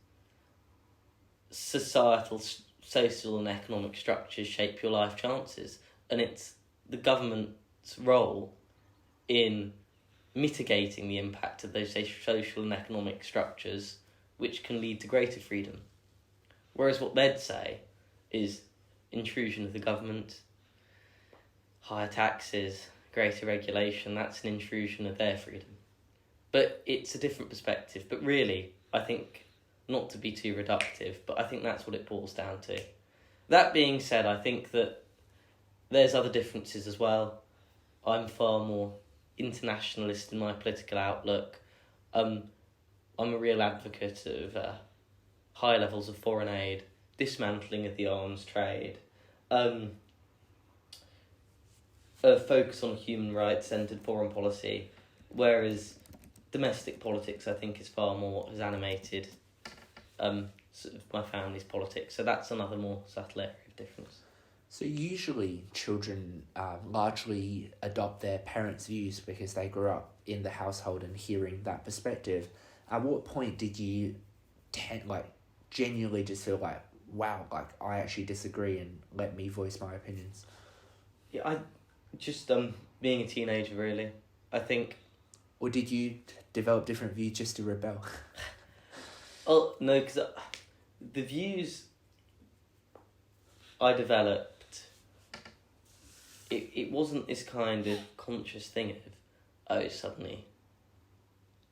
societal, social and economic structures shape your life chances, and it's the government's role in mitigating the impact of those social and economic structures which can lead to greater freedom. Whereas what they'd say is intrusion of the government, higher taxes, greater regulation, that's an intrusion of their freedom. But it's a different perspective. But really, I think, not to be too reductive, but I think that's what it boils down to. That being said, I think that there's other differences as well. I'm far more internationalist in my political outlook. I'm a real advocate of high levels of foreign aid, dismantling of the arms trade, a focus on human rights centred foreign policy, whereas domestic politics I think is far more what has animated sort of my family's politics. So that's another more subtle area of difference. So usually children largely adopt their parents' views because they grew up in the household and hearing that perspective. At what point did you genuinely just feel like, wow, I actually disagree and let me voice my opinions? Yeah, I just being a teenager really, I think. Or did you develop different views just to rebel? Oh no, because the views I developed, it wasn't this kind of conscious thing of, suddenly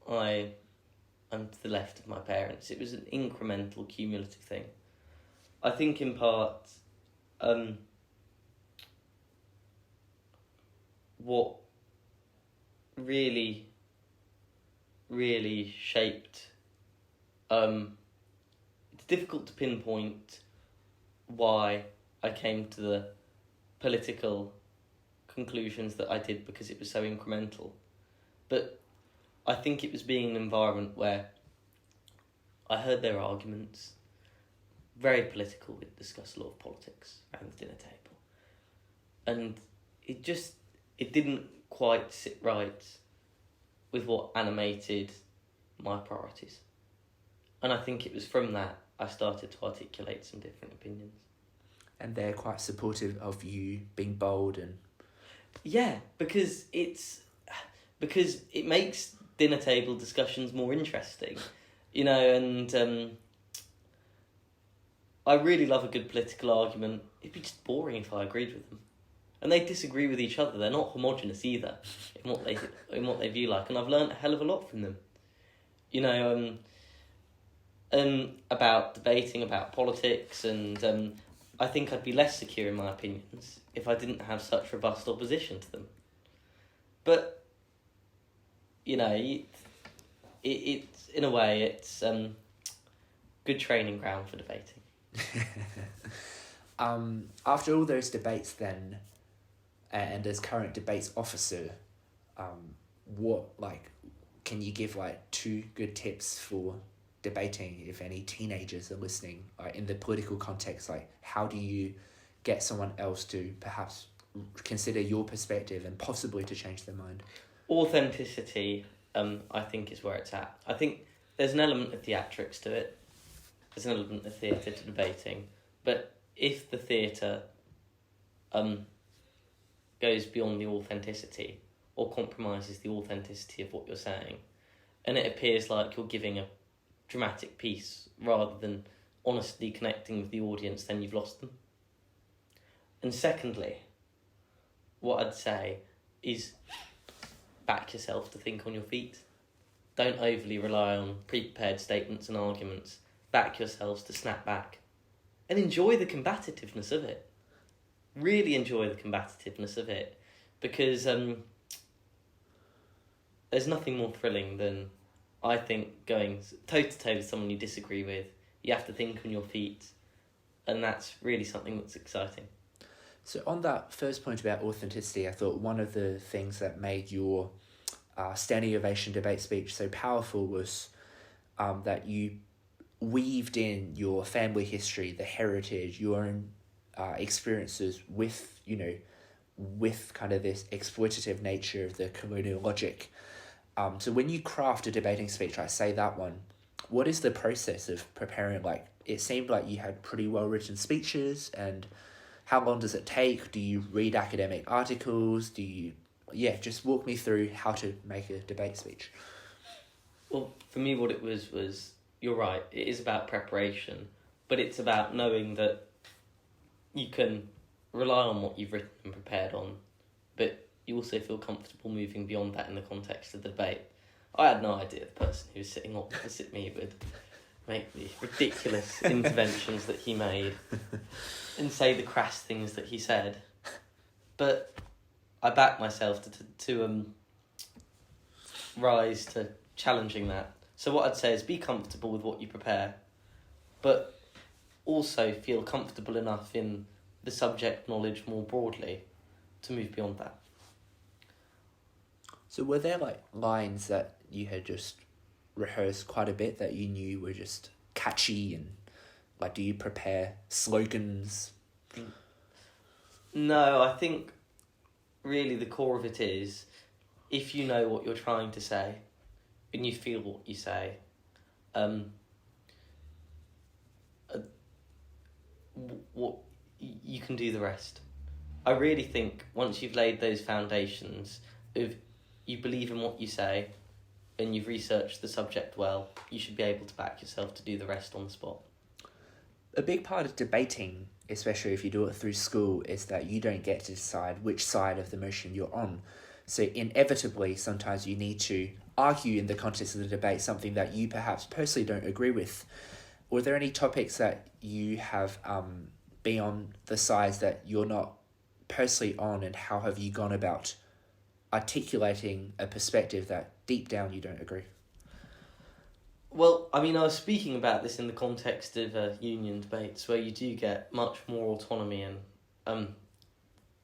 I'm to the left of my parents. It was an incremental, cumulative thing. I think in part, what really shaped, it's difficult to pinpoint why I came to the political conclusions that I did because it was so incremental. But I think it was being in an environment where I heard their arguments, very political, we'd discuss a lot of politics around the dinner table. And it didn't quite sit right with what animated my priorities. And I think it was from that I started to articulate some different opinions. And they're quite supportive of you being bold and... Yeah, because it makes dinner table discussions more interesting, and I really love a good political argument. It'd be just boring if I agreed with them. And they disagree with each other. They're not homogenous either in what they view like. And I've learned a hell of a lot from them. You know, about debating, about politics, and I think I'd be less secure in my opinions if I didn't have such robust opposition to them. But, you know, it's in a way, it's good training ground for debating. After all those debates then, and as current debates officer, can you give 2 good tips for debating if any teenagers are listening, in the political context? How do you get someone else to perhaps consider your perspective and possibly to change their mind? Authenticity, I think, is where it's at. I think there's an element of theatrics to it. There's an element of theatre to debating. But if the theatre goes beyond the authenticity or compromises the authenticity of what you're saying, and it appears like you're giving a dramatic piece rather than honestly connecting with the audience, then you've lost them. And secondly, what I'd say is back yourself to think on your feet. Don't overly rely on pre-prepared statements and arguments. Back yourselves to snap back. And enjoy the combativeness of it. Really enjoy the combativeness of it. Because there's nothing more thrilling than, I think, going toe-to-toe with someone you disagree with. You have to think on your feet. And that's really something that's exciting. So on that first point about authenticity, I thought one of the things that made your standing ovation debate speech so powerful was that you weaved in your family history, the heritage, your own experiences with kind of this exploitative nature of the colonial logic. So when you craft a debating speech, I say that one, what is the process of preparing? It seemed like you had pretty well-written speeches, and how long does it take? Do you read academic articles? Just walk me through how to make a debate speech. Well, for me, what it was, you're right, it is about preparation, but it's about knowing that you can rely on what you've written and prepared on, but you also feel comfortable moving beyond that in the context of the debate. I had no idea the person who was sitting opposite me would make the ridiculous interventions that he made and say the crass things that he said. But I backed myself to rise to challenging that. So what I'd say is be comfortable with what you prepare, but also feel comfortable enough in the subject knowledge more broadly to move beyond that. So were there lines that you had just rehearsed quite a bit that you knew were just catchy, and do you prepare slogans? No, I think really the core of it is, if you know what you're trying to say and you feel what you say, what you can do the rest. I really think once you've laid those foundations of you believe in what you say and you've researched the subject well, you should be able to back yourself to do the rest on the spot. A big part of debating, especially if you do it through school, is that you don't get to decide which side of the motion you're on. So inevitably, sometimes you need to argue in the context of the debate something that you perhaps personally don't agree with. Were there any topics that you have been on the sides that you're not personally on, and how have you gone about articulating a perspective that deep down you don't agree? Well, I was speaking about this in the context of union debates, where you do get much more autonomy and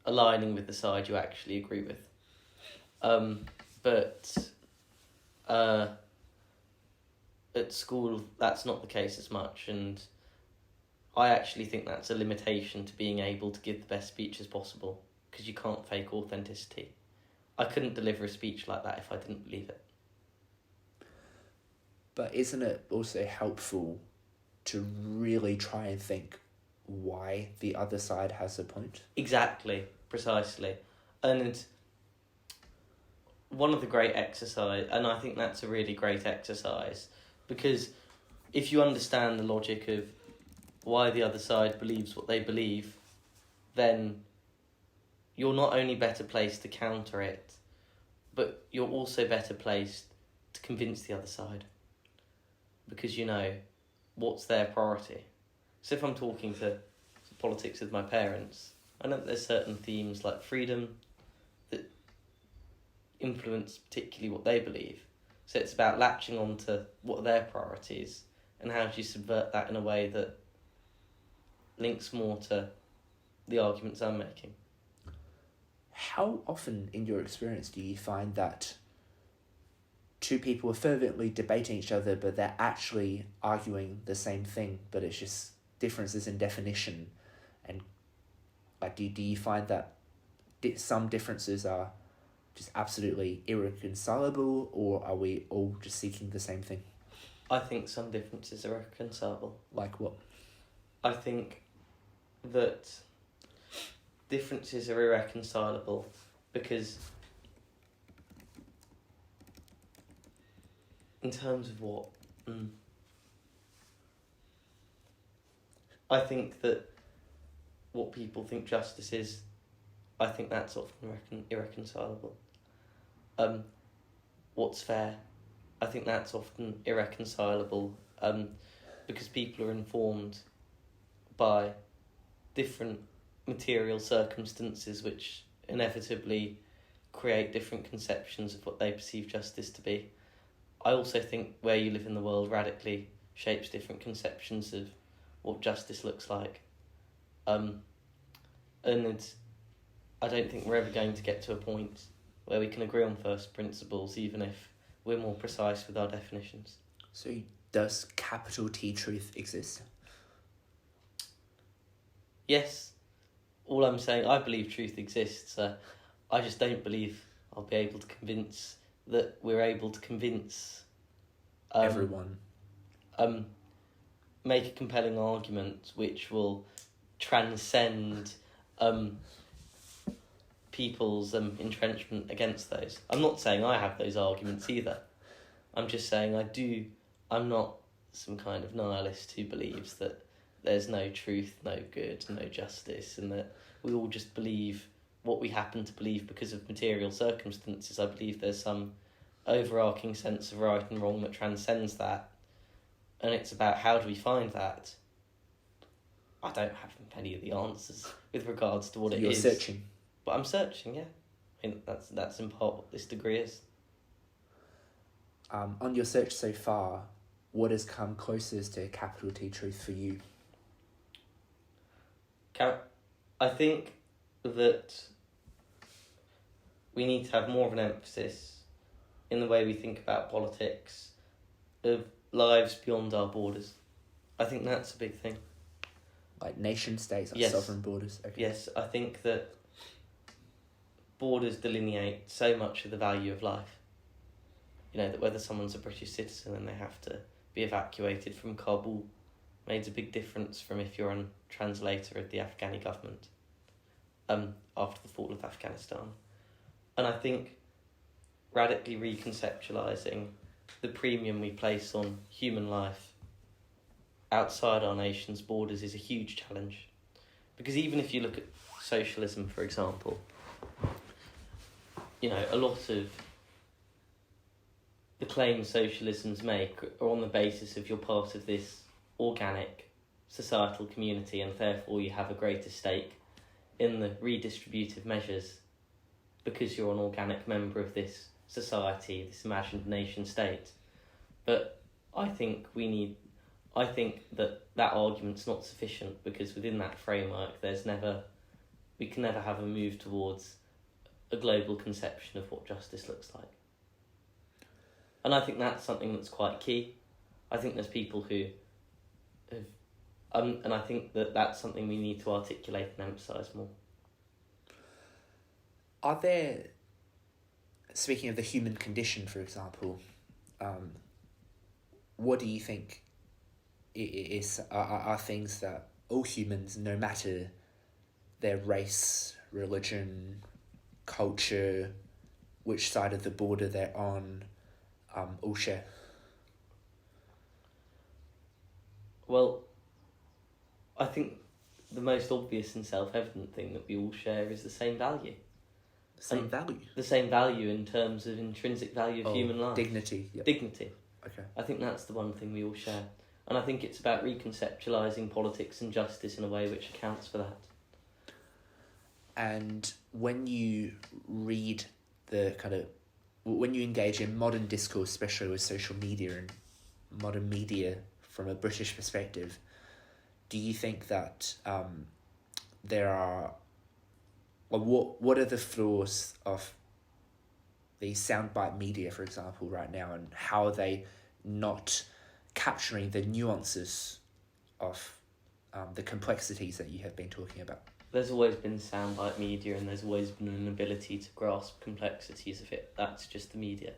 aligning with the side you actually agree with. But at school, that's not the case as much, and I actually think that's a limitation to being able to give the best speeches possible, because you can't fake authenticity. I couldn't deliver a speech like that if I didn't believe it. But isn't it also helpful to really try and think why the other side has a point? Exactly, precisely. And one of the great exercise, and I think that's a really great exercise, because if you understand the logic of why the other side believes what they believe, then you're not only better placed to counter it, but you're also better placed to convince the other side, because you know what's their priority. So if I'm talking to politics with my parents, I know that there's certain themes like freedom that influence particularly what they believe. So it's about latching on to what are their priorities and how do you subvert that in a way that links more to the arguments I'm making. How often in your experience do you find that two people are fervently debating each other, but they're actually arguing the same thing, but it's just differences in definition? And like, do you find that some differences are just absolutely irreconcilable, or are we all just seeking the same thing? I think some differences are reconcilable. Like what? I think that differences are irreconcilable because, in terms of what? I think that what people think justice is, I think that's often irreconcilable. What's fair? I think that's often irreconcilable because people are informed by different material circumstances which inevitably create different conceptions of what they perceive justice to be. I also think where you live in the world radically shapes different conceptions of what justice looks like. And I don't think we're ever going to get to a point where we can agree on first principles, even if we're more precise with our definitions. So does capital T truth exist? Yes. All I'm saying, I believe truth exists. I just don't believe I'll be able to convince that we're able to convince everyone. Make a compelling argument which will transcend people's entrenchment against those. I'm not saying I have those arguments either. I'm just saying I'm not some kind of nihilist who believes that there's no truth, no good, no justice, and that we all just believe what we happen to believe because of material circumstances. I believe there's some overarching sense of right and wrong that transcends that, and it's about how do we find that. I don't have many of the answers with regards to what it is. You're searching. But I'm searching, yeah. I mean, that's in part what this degree is. On your search so far, what has come closest to capital T truth for you? I think that we need to have more of an emphasis in the way we think about politics of lives beyond our borders. I think that's a big thing. Like nation states, like yes. Sovereign borders? Okay. Yes, I think that borders delineate so much of the value of life. You know, that whether someone's a British citizen and they have to be evacuated from Kabul made a big difference from if you're a translator of the Afghani government after the fall of Afghanistan. And I think radically reconceptualising the premium we place on human life outside our nation's borders is a huge challenge. Because even if you look at socialism, for example, you know, a lot of the claims socialisms make are on the basis of you're part of this organic societal community and therefore you have a greater stake in the redistributive measures because you're an organic member of this society, this imagined nation state. But I think that argument's not sufficient because within that framework we can never have a move towards a global conception of what justice looks like. And I think that's something that's quite key. I think there's people who have, and I think that's something we need to articulate and emphasise more. Are there, speaking of the human condition, for example, what do you think are things that all humans, no matter their race, religion, culture, which side of the border they're on, all share? Well, I think the most obvious and self-evident thing that we all share is the same value. Same value? The same value in terms of intrinsic value of human life. Dignity. Yep. Dignity. Okay. I think that's the one thing we all share. And I think it's about reconceptualising politics and justice in a way which accounts for that. And when you read when you engage in modern discourse, especially with social media and modern media from a British perspective, do you think that there are... What are the flaws of the soundbite media, for example, right now, and how are they not capturing the nuances of the complexities that you have been talking about? There's always been soundbite media, and there's always been an ability to grasp complexities of it. That's just the media.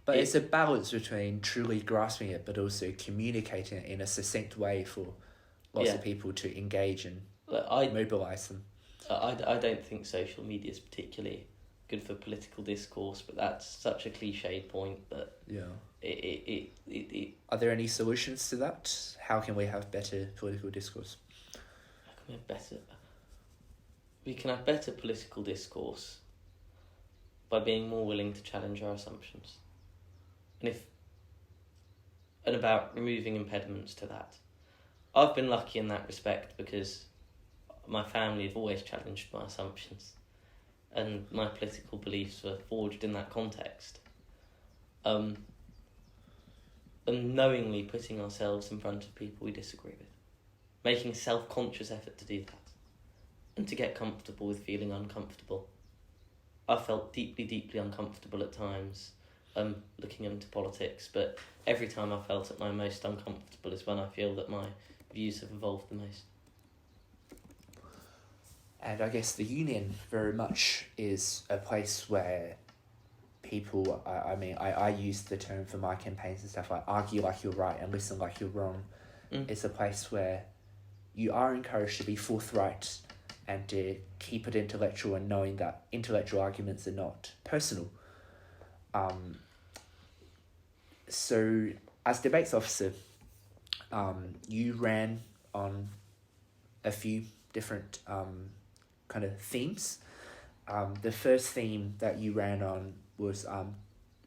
But it's a balance between truly grasping it, but also communicating it in a succinct way for lots of people to engage and mobilise them. I don't think social media is particularly good for political discourse, but that's such a cliched point that Are there any solutions to that? How can we have better political discourse? We can have better political discourse by being more willing to challenge our assumptions, and about removing impediments to that. I've been lucky in that respect because my family have always challenged my assumptions, and my political beliefs were forged in that context. And knowingly putting ourselves in front of people we disagree with, making a self-conscious effort to do that, and to get comfortable with feeling uncomfortable. I felt deeply, deeply uncomfortable at times looking into politics, but every time I felt at my most uncomfortable is when I feel that my views have evolved the most. And I guess the union very much is a place where people, I use the term for my campaigns and stuff, like argue like you're right and listen like you're wrong. It's a place where you are encouraged to be forthright and to keep it intellectual, and knowing that intellectual arguments are not personal. So as debates officer, you ran on a few different kind of themes. The first theme that you ran on was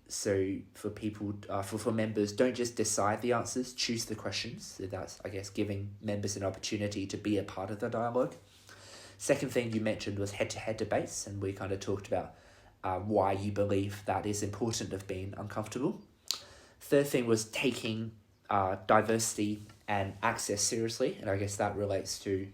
so for people, for members, don't just decide the answers, choose the questions. So that's, I guess, giving members an opportunity to be a part of the dialogue. Second thing you mentioned was head-to-head debates, and we kind of talked about why you believe that is important of being uncomfortable. Third thing was taking diversity and access seriously, and I guess that relates to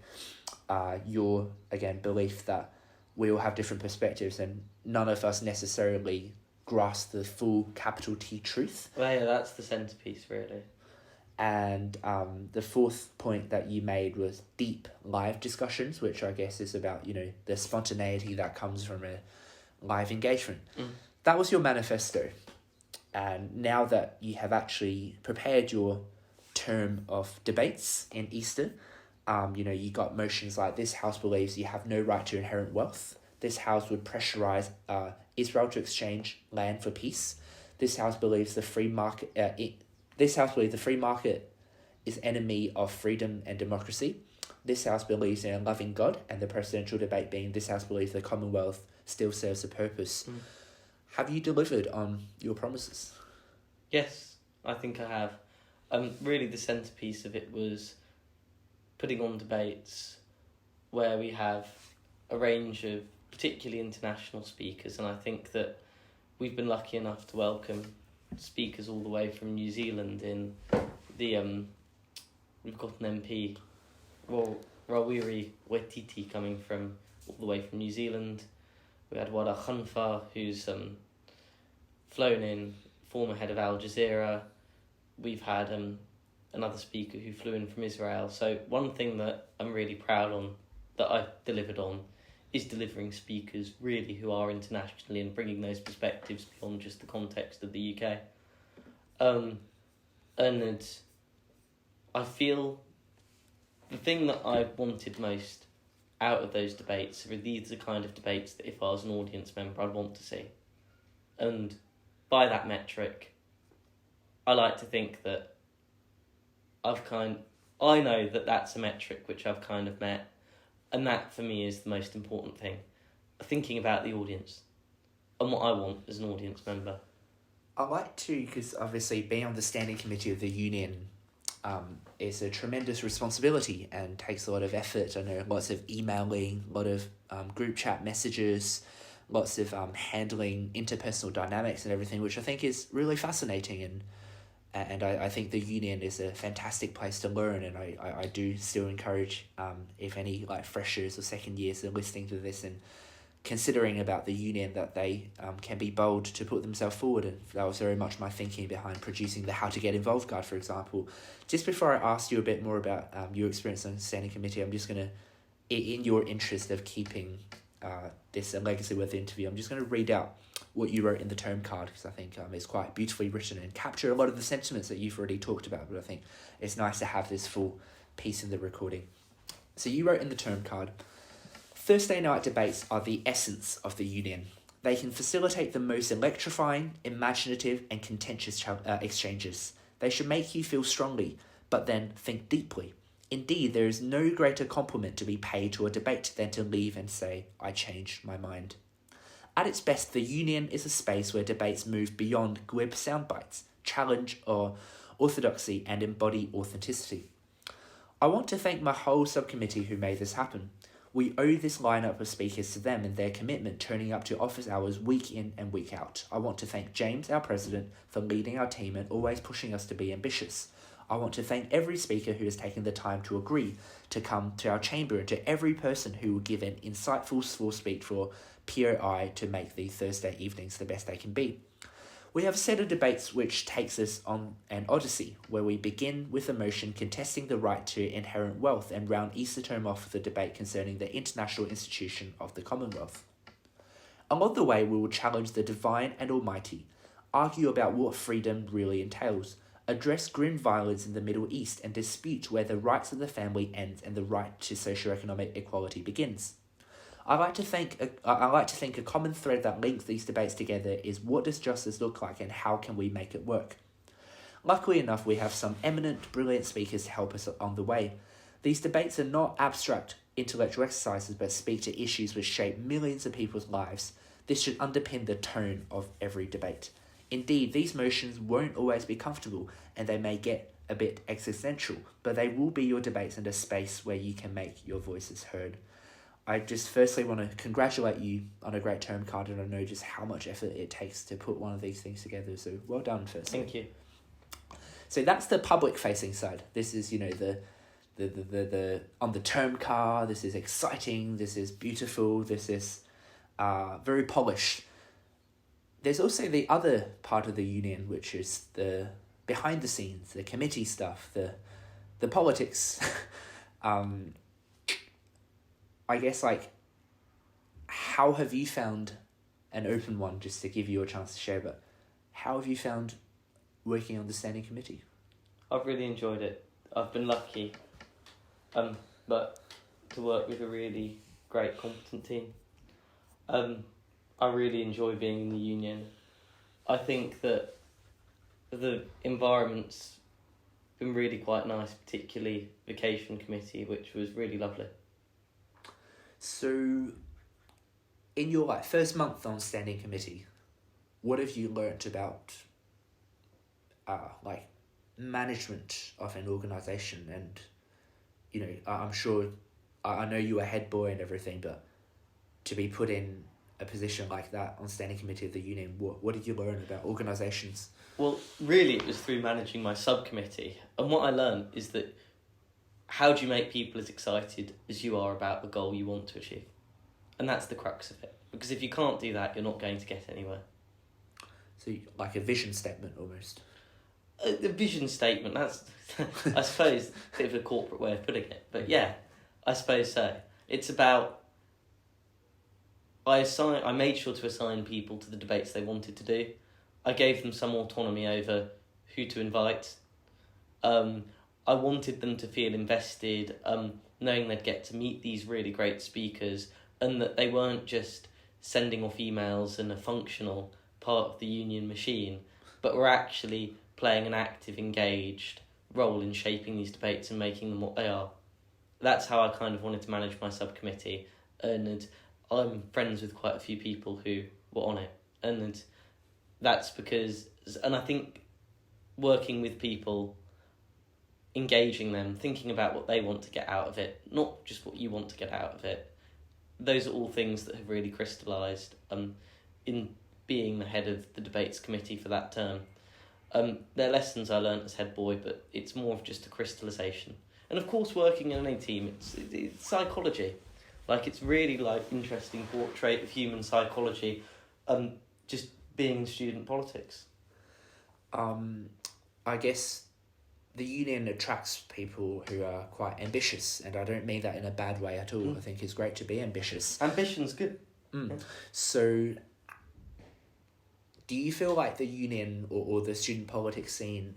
your, again, belief that we all have different perspectives and none of us necessarily grasp the full capital T truth. Well, yeah, that's the centrepiece, really. And the fourth point that you made was deep live discussions, which I guess is about, the spontaneity that comes from a live engagement. That was your manifesto. And now that you have actually prepared your term of debates in Easter, you got motions like, this house believes you have no right to inherent wealth. This house would pressurize Israel to exchange land for peace. This house believes the free market. This house believes the free market is enemy of freedom and democracy. This house believes in a loving God, and the presidential debate being, this house believes the Commonwealth still serves a purpose. Have you delivered on your promises? Yes, I think I have. Really, the centrepiece of it was putting on debates where we have a range of particularly international speakers, and I think that we've been lucky enough to welcome speakers all the way from New Zealand. In the we've got an MP, Rawiri Waititi, coming from all the way from New Zealand. We had Wada Khanfa, who's flown in, former head of Al Jazeera. We've had another speaker who flew in from Israel. So one thing that I'm really proud on, that I've delivered on, is delivering speakers really who are internationally and bringing those perspectives beyond just the context of the UK. And I feel the thing that I wanted most out of those debates are these are the kind of debates that if I was an audience member I'd want to see. And by that metric, I like to think that I know that that's a metric which I've kind of met, and that for me is the most important thing. Thinking about the audience and what I want as an audience member. I like to, because obviously being on the standing committee of the union is a tremendous responsibility and takes a lot of effort. I know lots of emailing, a lot of group chat messages, lots of handling interpersonal dynamics and everything, which I think is really fascinating. And I think the union is a fantastic place to learn, and I do still encourage if any like freshers or second years are listening to this and considering about the union, that they can be bold to put themselves forward. And that was very much my thinking behind producing the How to Get Involved guide, for example. Just before I ask you a bit more about your experience on the standing committee, I'm just going to, in your interest of keeping this a legacy-worthy interview, I'm just going to read out what you wrote in the term card, because I think it's quite beautifully written and capture a lot of the sentiments that you've already talked about, but I think it's nice to have this full piece in the recording. So you wrote in the term card, Thursday night debates are the essence of the union. They can facilitate the most electrifying, imaginative and contentious exchanges. They should make you feel strongly, but then think deeply. Indeed, there is no greater compliment to be paid to a debate than to leave and say, I changed my mind. At its best, the union is a space where debates move beyond glib soundbites, challenge or orthodoxy and embody authenticity. I want to thank my whole subcommittee who made this happen. We owe this lineup of speakers to them and their commitment turning up to office hours week in and week out. I want to thank James, our president, for leading our team and always pushing us to be ambitious. I want to thank every speaker who has taken the time to agree to come to our chamber, and to every person who will give an insightful small speech for POI to make the Thursday evenings the best they can be. We have a set of debates which takes us on an odyssey, where we begin with a motion contesting the right to inherent wealth and round Easter term off with a debate concerning the international institution of the Commonwealth. Along the way, we will challenge the divine and almighty, argue about what freedom really entails, address grim violence in the Middle East, and dispute where the rights of the family ends and the right to socioeconomic equality begins. I like to think a common thread that links these debates together is, what does justice look like and how can we make it work? Luckily enough, we have some eminent, brilliant speakers to help us on the way. These debates are not abstract intellectual exercises, but speak to issues which shape millions of people's lives. This should underpin the tone of every debate. Indeed, these motions won't always be comfortable, and they may get a bit existential, but they will be your debates and a space where you can make your voices heard. I just firstly want to congratulate you on a great term card, and I know just how much effort it takes to put one of these things together, so well done firstly. Thank you. So that's the public facing side. This is, the on the term card, this is exciting, this is beautiful, this is very polished. There's also the other part of the union, which is the behind the scenes, the committee stuff, the politics. I guess, how have you found, an open one, just to give you a chance to share, but how have you found working on the standing committee? I've really enjoyed it. I've been lucky, but to work with a really great, competent team. I really enjoy being in the union. I think that the environment's been really quite nice, particularly vacation committee, which was really lovely. So, in your first month on standing committee, what have you learnt about management of an organisation? And I'm sure I know you were head boy and everything, but to be put in a position like that on standing committee of the union, what did you learn about organisations? Well, really, it was through managing my subcommittee, and what I learned is that how do you make people as excited as you are about the goal you want to achieve? And that's the crux of it. Because if you can't do that, you're not going to get anywhere. So, like a vision statement, almost? The vision statement, that's, I suppose, a bit of a corporate way of putting it. But yeah, I suppose so. It's about... I made sure to assign people to the debates they wanted to do. I gave them some autonomy over who to invite. I wanted them to feel invested, knowing they'd get to meet these really great speakers, and that they weren't just sending off emails and a functional part of the union machine, but were actually playing an active, engaged role in shaping these debates and making them what they are. That's how I kind of wanted to manage my subcommittee, and I'm friends with quite a few people who were on it, and that's because, and I think working with people, engaging them, thinking about what they want to get out of it, not just what you want to get out of it, those are all things that have really crystallised in being the head of the debates committee for that term. They're lessons I learnt as head boy, but it's more of just a crystallisation. And of course, working in any team, it's psychology. Like, it's really interesting portrait of human psychology, just being in student politics. I guess the union attracts people who are quite ambitious, and I don't mean that in a bad way at all. I think it's great to be ambitious. Ambition's good. Yeah. So, do you feel like the union or the student politics scene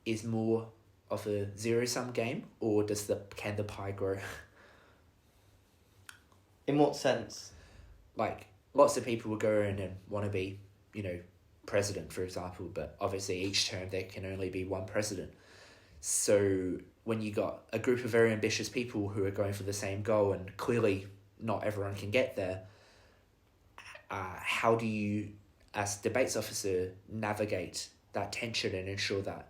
is more of a zero-sum game, or can the pie grow? In what sense? Like, lots of people will go in and want to be, president, for example, but obviously each term there can only be one president. So when you got a group of very ambitious people who are going for the same goal, and clearly not everyone can get there, how do you, as debates officer, navigate that tension and ensure that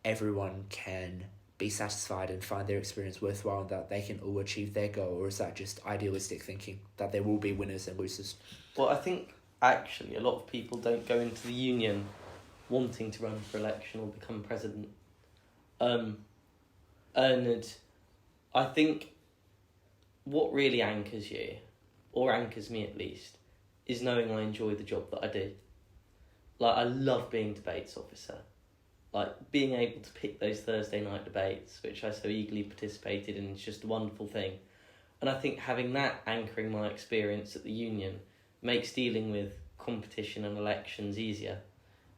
everyone can be satisfied and find their experience worthwhile and that they can all achieve their goal? Or is that just idealistic thinking, that there will be winners and losers? Well, I think actually a lot of people don't go into the union wanting to run for election or become president. And I think what really anchors you, or anchors me at least, is knowing I enjoy the job that I do. Like, I love being debates officer. Like, being able to pick those Thursday night debates, which I so eagerly participated in, is just a wonderful thing. And I think having that anchoring my experience at the union makes dealing with competition and elections easier,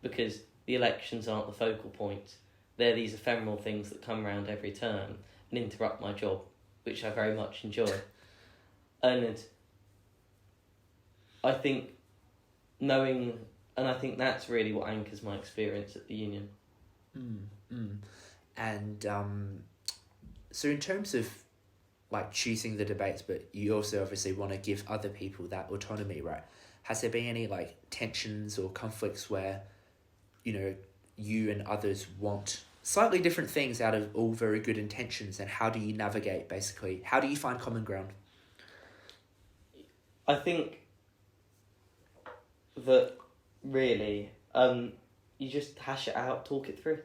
because the elections aren't the focal point. They're these ephemeral things that come around every term and interrupt my job, which I very much enjoy. And I think I think that's really what anchors my experience at the union. And so in terms of choosing the debates, but you also obviously want to give other people that autonomy, right? Has there been any tensions or conflicts where, you and others want slightly different things out of all very good intentions, and how do you navigate, basically? How do you find common ground? I think that really, you just hash it out, talk it through.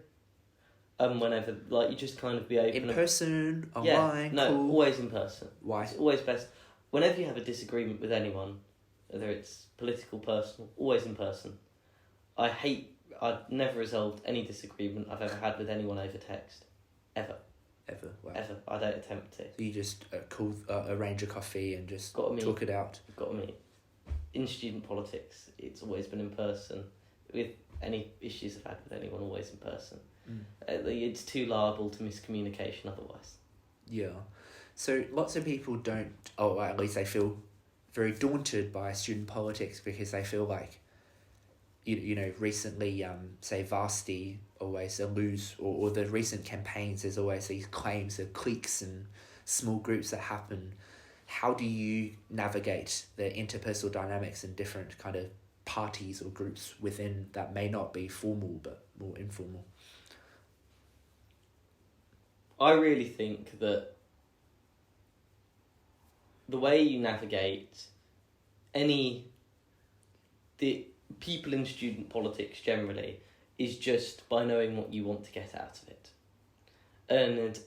Whenever, you just kind of be open. In person, online, no, cool. Always in person. Why? It's always best. Whenever you have a disagreement with anyone, whether it's political, personal, always in person. I've never resolved any disagreement I've ever had with anyone over text. Ever. Wow. Ever. I don't attempt to. So you just arrange a coffee and just talk it out? Got to meet. In student politics, it's always been in person. With any issues I've had with anyone, always in person. It's too liable to miscommunication otherwise. Yeah. So lots of people don't, or at least they feel very daunted by student politics because they feel like, recently, say Varsity always alludes, or the recent campaigns, there's always these claims of cliques and small groups that happen. How do you navigate the interpersonal dynamics and different kind of parties or groups within that may not be formal but more informal? I really think that the way you navigate the people in student politics generally is just by knowing what you want to get out of it. And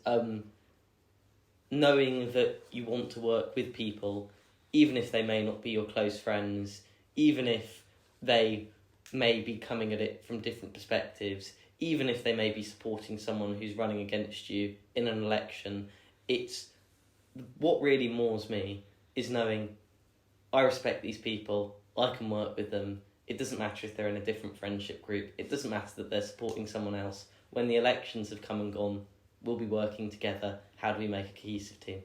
knowing that you want to work with people, even if they may not be your close friends, even if they may be coming at it from different perspectives, even if they may be supporting someone who's running against you in an election, it's what really moores me is knowing I respect these people, I can work with them. It doesn't matter if they're in a different friendship group. It doesn't matter that they're supporting someone else. When the elections have come and gone, we'll be working together. How do we make a cohesive team?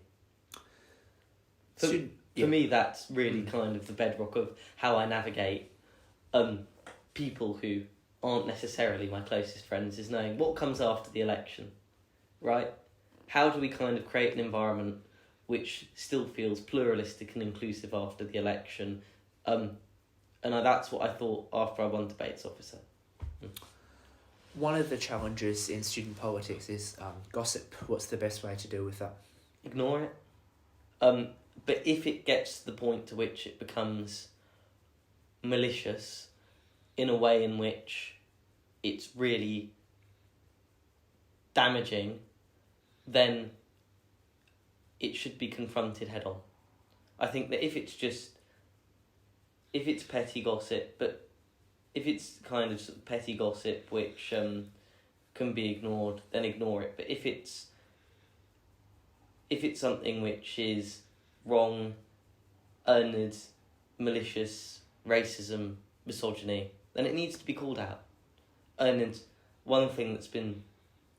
For me, that's really kind of the bedrock of how I navigate people who aren't necessarily my closest friends, is knowing what comes after the election. right? How do we kind of create an environment which still feels pluralistic and inclusive after the election? That's what I thought after I won Debates Officer. One of the challenges in student politics is gossip. What's the best way to deal with that? Ignore it. But if it gets to the point to which it becomes malicious in a way in which it's really damaging, then it should be confronted head on. I think that if it's petty gossip, but if it's kind of petty gossip which can be ignored, then ignore it. But if it's something which is wrong, earned, malicious, racism, misogyny, then it needs to be called out. And one thing that's been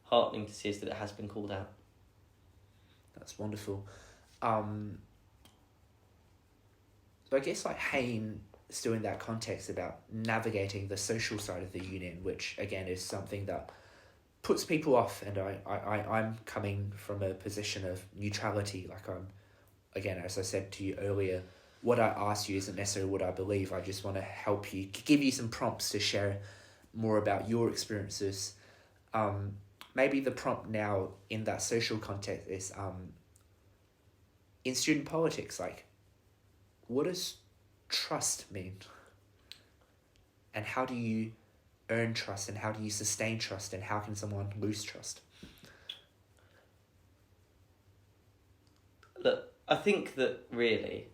heartening to see is that it has been called out. That's wonderful. So I guess Hayne, still in that context about navigating the social side of the union, which again is something that puts people off, and I'm coming from a position of neutrality. Again, as I said to you earlier, what I ask you isn't necessarily what I believe. I just want to help you, give you some prompts to share more about your experiences. Maybe the prompt now in that social context is in student politics, what does trust mean? And how do you earn trust, and how do you sustain trust, and how can someone lose trust? Look, I think that really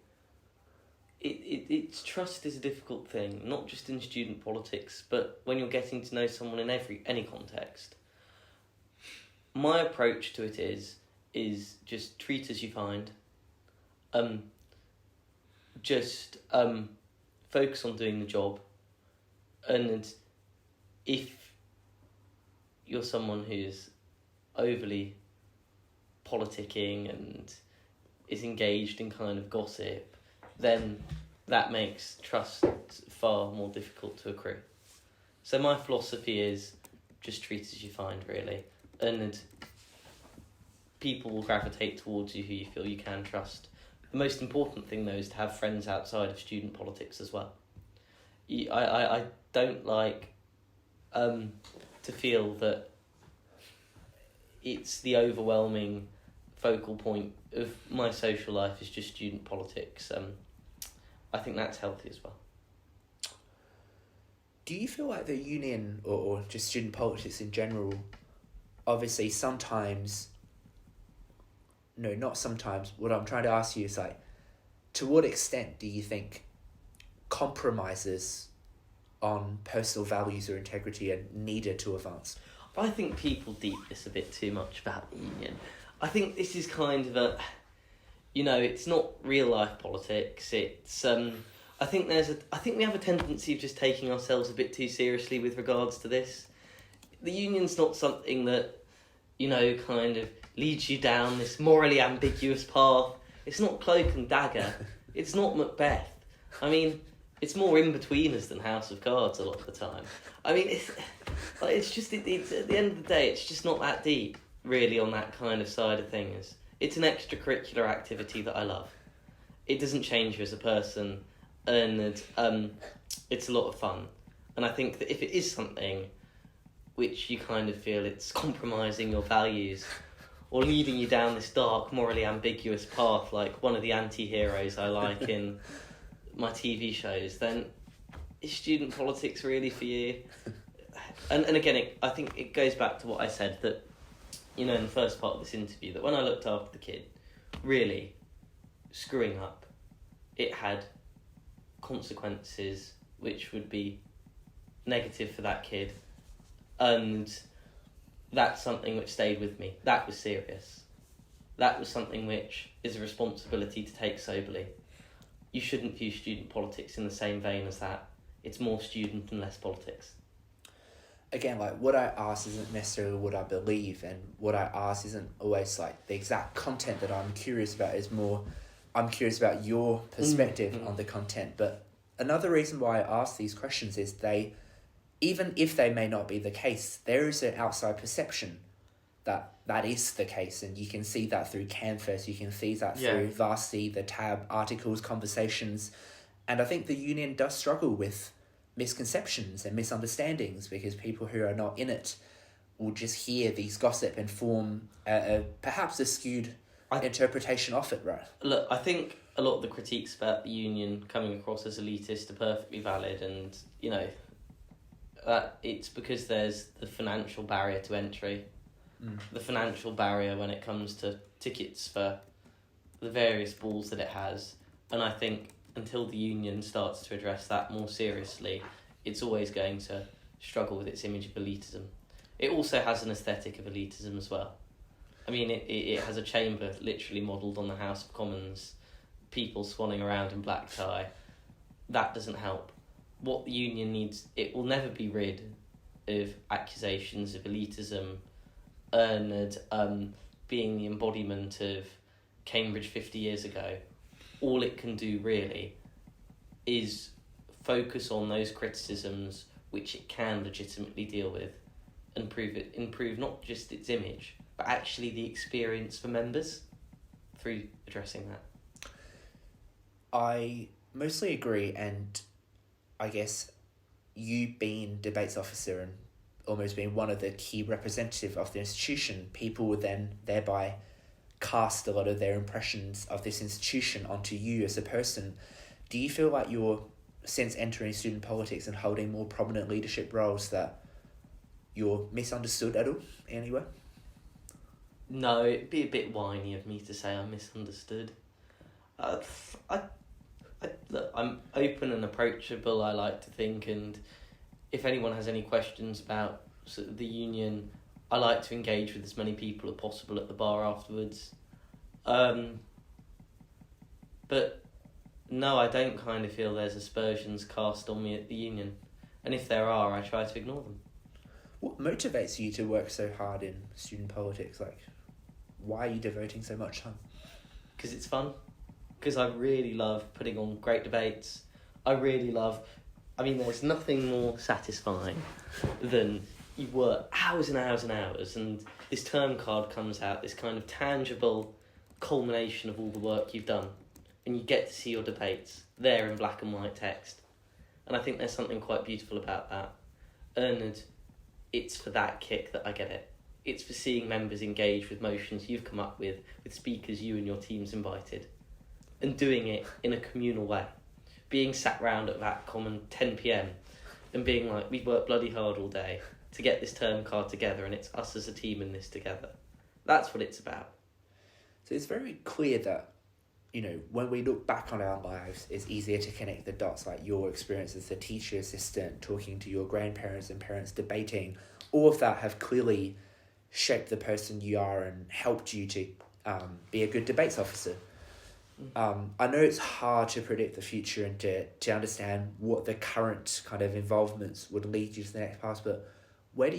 it's trust is a difficult thing, not just in student politics, but when you're getting to know someone in any context. My approach to it is just treat as you find. Just focus on doing the job, and if you're someone who's overly politicking and is engaged in kind of gossip, then that makes trust far more difficult to accrue. So my philosophy is just treat as you find, really, and people will gravitate towards you who you feel you can trust. The most important thing, though, is to have friends outside of student politics as well. I don't like to feel that it's the overwhelming focal point of my social life is just student politics. I think that's healthy as well. Do you feel like the union, or just student politics in general, obviously sometimes... No, not sometimes. What I'm trying to ask you is to what extent do you think compromises on personal values or integrity are needed to advance? I think people deep this a bit too much about the union. I think this is kind of it's not real life politics. It's I think we have a tendency of just taking ourselves a bit too seriously with regards to this. The union's not something that kind of leads you down this morally ambiguous path. It's not Cloak and Dagger. It's not Macbeth. I mean, it's more in-betweeners than House of Cards a lot of the time. I mean, it's just at the end of the day, it's just not that deep, really, on that kind of side of things. It's an extracurricular activity that I love. It doesn't change you as a person, and it's a lot of fun. And I think that if it is something which you kind of feel it's compromising your values or leading you down this dark, morally ambiguous path like one of the anti-heroes I like in my TV shows, then is student politics really for you? And again, I think it goes back to what I said, that, in the first part of this interview, that when I looked after the kid, really screwing up, it had consequences which would be negative for that kid. And that's something which stayed with me. That was serious. That was something which is a responsibility to take soberly. You shouldn't view student politics in the same vein as that. It's more student and less politics. Again, what I ask isn't necessarily what I believe, and what I ask isn't always the exact content that I'm curious about. Is more, I'm curious about your perspective on the content. But another reason why I ask these questions is even if they may not be the case, there is an outside perception that is the case, and you can see that through Canvas, you can see that through Varsity, the tab, articles, conversations, and I think the union does struggle with misconceptions and misunderstandings because people who are not in it will just hear these gossip and form perhaps a skewed interpretation of it, right? Look, I think a lot of the critiques about the union coming across as elitist are perfectly valid, and, you know, it's because there's the financial barrier to entry. The financial barrier when it comes to tickets for the various balls that it has. And I think until the union starts to address that more seriously, it's always going to struggle with its image of elitism. It also has an aesthetic of elitism as well. I mean, it has a chamber literally modelled on the House of Commons, people swanning around in black tie. That doesn't help. What the union needs, it will never be rid of accusations of elitism, Ernad being the embodiment of Cambridge 50 years ago. All it can do really is focus on those criticisms which it can legitimately deal with and improve not just its image, but actually the experience for members through addressing that. I mostly agree, and I guess you being debates officer and almost being one of the key representative of the institution, people would then thereby cast a lot of their impressions of this institution onto you as a person. Do you feel like you're, since entering student politics and holding more prominent leadership roles, that you're misunderstood at all anyway? No, it'd be a bit whiny of me to say I'm misunderstood. Look, I'm open and approachable, I like to think, and if anyone has any questions about sort of the union, I like to engage with as many people as possible at the bar afterwards. But no, I don't kind of feel there's aspersions cast on me at the union. And if there are, I try to ignore them. What motivates you to work so hard in student politics? Like, why are you devoting so much time? Because it's fun. Because I really love putting on great debates. There's nothing more satisfying than you work hours and hours and hours, and this term card comes out, this kind of tangible culmination of all the work you've done, and you get to see your debates there in black and white text. And I think there's something quite beautiful about that. And it's for that kick that I get it. It's for seeing members engage with motions you've come up with speakers you and your team's invited, and doing it in a communal way. Being sat round at that common 10 p.m. and being like, we've worked bloody hard all day to get this term card together, and it's us as a team in this together. That's what it's about. So it's very clear that, you know, when we look back on our lives, it's easier to connect the dots, like your experience as a teacher assistant, talking to your grandparents and parents, debating. All of that have clearly shaped the person you are and helped you to be a good debates officer. I know it's hard to predict the future and to understand what the current kind of involvements would lead you to the next path, but what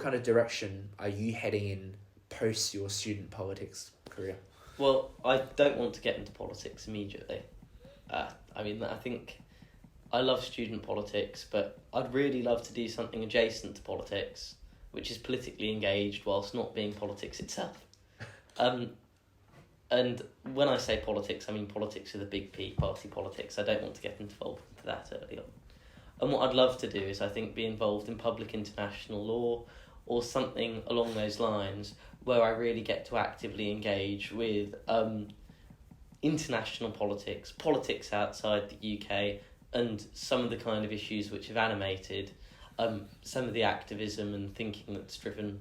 kind of direction are you heading in post your student politics career? Well, I don't want to get into politics immediately. I think I love student politics, but I'd really love to do something adjacent to politics, which is politically engaged whilst not being politics itself. And when I say politics, I mean politics with a big P, party politics. I don't want to get involved into that early on. And what I'd love to do is, I think, be involved in public international law or something along those lines, where I really get to actively engage with international politics, politics outside the UK, and some of the kind of issues which have animated some of the activism and thinking that's driven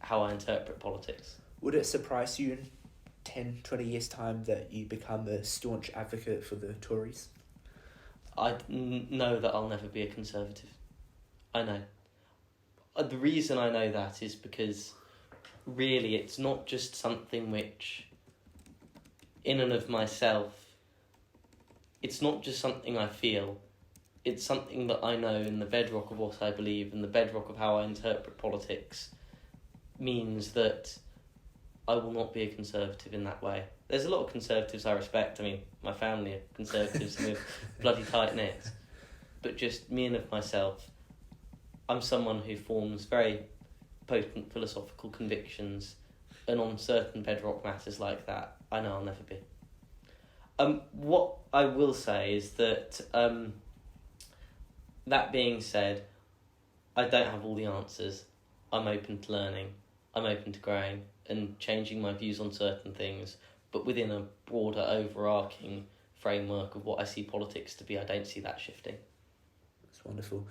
how I interpret politics. Would it surprise you in 10, 20 years' time that you become a staunch advocate for the Tories? I know that I'll never be a Conservative. I know. The reason I know that is because really it's not just something which, in and of myself, it's not just something I feel. It's something that I know, in the bedrock of what I believe and the bedrock of how I interpret politics means that I will not be a Conservative in that way. There's a lot of Conservatives I respect. I mean, my family are Conservatives and we're bloody tight-knit. But just me and of myself, I'm someone who forms very potent philosophical convictions and on certain bedrock matters like that, I know I'll never be. What I will say is that, that being said, I don't have all the answers. I'm open to learning, I'm open to growing and changing my views on certain things, but within a broader overarching framework of what I see politics to be, I don't see that shifting. That's wonderful.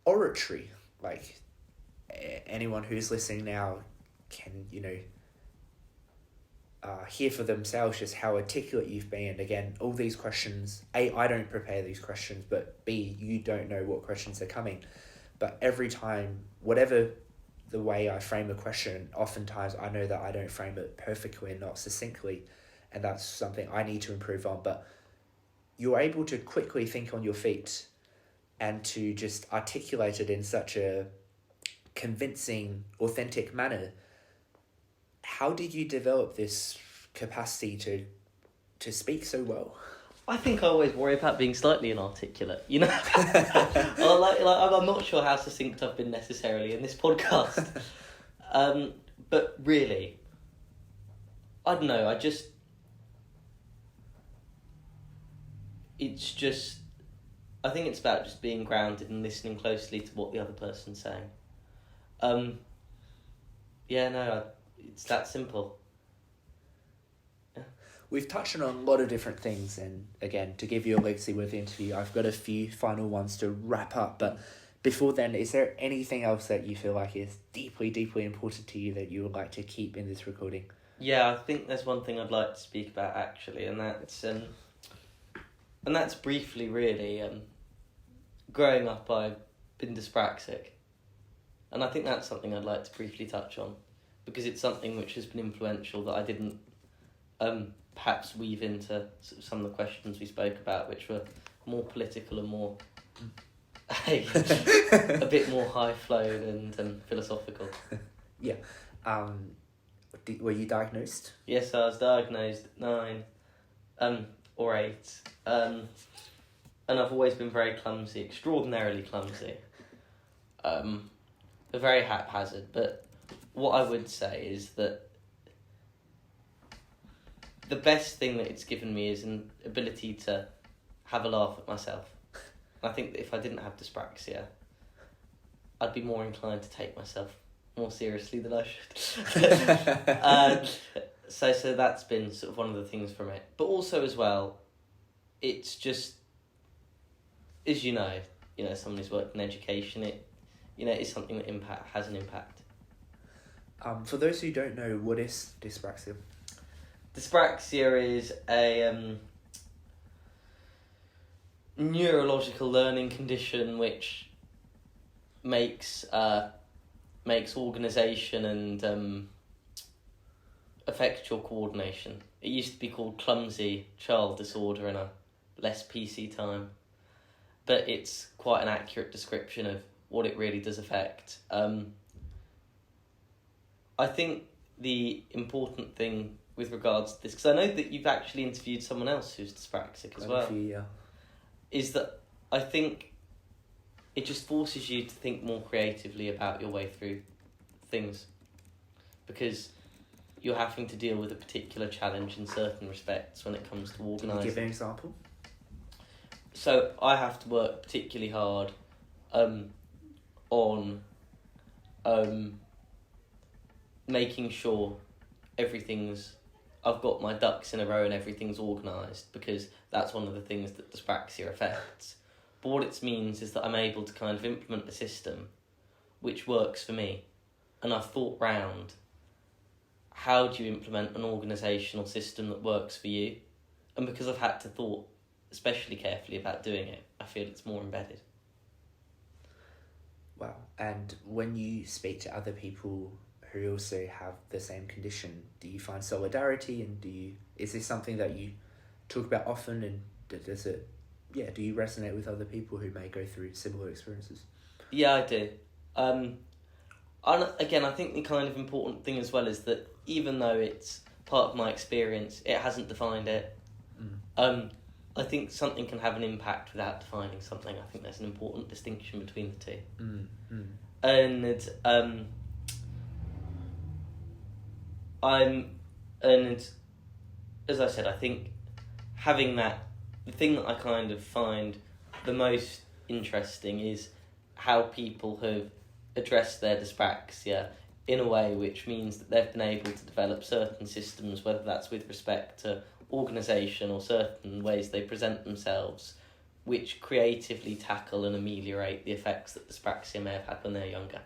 Oratory, like anyone who's listening now can, hear for themselves just how articulate you've been. Again, all these questions, A, I don't prepare these questions, but B, you don't know what questions are coming. But every time, whatever the way I frame a question, oftentimes I know that I don't frame it perfectly and not succinctly, and that's something I need to improve on. But you're able to quickly think on your feet and to just articulate it in such a convincing, authentic manner. How did you develop this capacity to speak so well? I think I always worry about being slightly inarticulate, I'm not sure how succinct I've been necessarily in this podcast. But really, I don't know, I think it's about just being grounded and listening closely to what the other person's saying. It's that simple. We've touched on a lot of different things, and again, to give you a legacy-worthy interview, I've got a few final ones to wrap up, but before then, is there anything else that you feel like is deeply, deeply important to you that you would like to keep in this recording? Yeah, I think there's one thing I'd like to speak about, actually, and that's briefly, really, growing up, I've been dyspraxic, and I think that's something I'd like to briefly touch on, because it's something which has been influential that I didn't perhaps weave into some of the questions we spoke about, which were more political and more a bit more high-flowed and philosophical. Yeah. Were you diagnosed? Yes, I was diagnosed at 9 or 8. And I've always been very clumsy, extraordinarily clumsy. Very haphazard, but what I would say is that the best thing that it's given me is an ability to have a laugh at myself. I think that if I didn't have dyspraxia, I'd be more inclined to take myself more seriously than I should. So that's been sort of one of the things from it. But also as well, it's just, as someone who's worked in education, it is something that has an impact. For those who don't know, what is dyspraxia? Dyspraxia is a neurological learning condition which makes organisation and effectual coordination. It used to be called clumsy child disorder in a less PC time, but it's quite an accurate description of what it really does affect. I think the important thing with regards to this, because I know that you've actually interviewed someone else who's dyspraxic as well, is that I think it just forces you to think more creatively about your way through things, because you're having to deal with a particular challenge in certain respects when it comes to organising. Can you give an example? So I have to work particularly hard on making sure I've got my ducks in a row and everything's organised, because that's one of the things that dyspraxia affects. But what it means is that I'm able to kind of implement a system which works for me. And I've thought round, how do you implement an organisational system that works for you? And because I've had to thought especially carefully about doing it, I feel it's more embedded. Wow. And when you speak to other people who also have the same condition, do you find solidarity, and is this something that you talk about often, and do you resonate with other people who may go through similar experiences? Yeah, I do. And again, I think the kind of important thing as well is that even though it's part of my experience, it hasn't defined it. I I think something can have an impact without defining something. I think there's an important distinction between the two. And as I said, I think having that, the thing that I kind of find the most interesting is how people have addressed their dyspraxia in a way which means that they've been able to develop certain systems, whether that's with respect to organisation or certain ways they present themselves, which creatively tackle and ameliorate the effects that dyspraxia may have had when they're younger.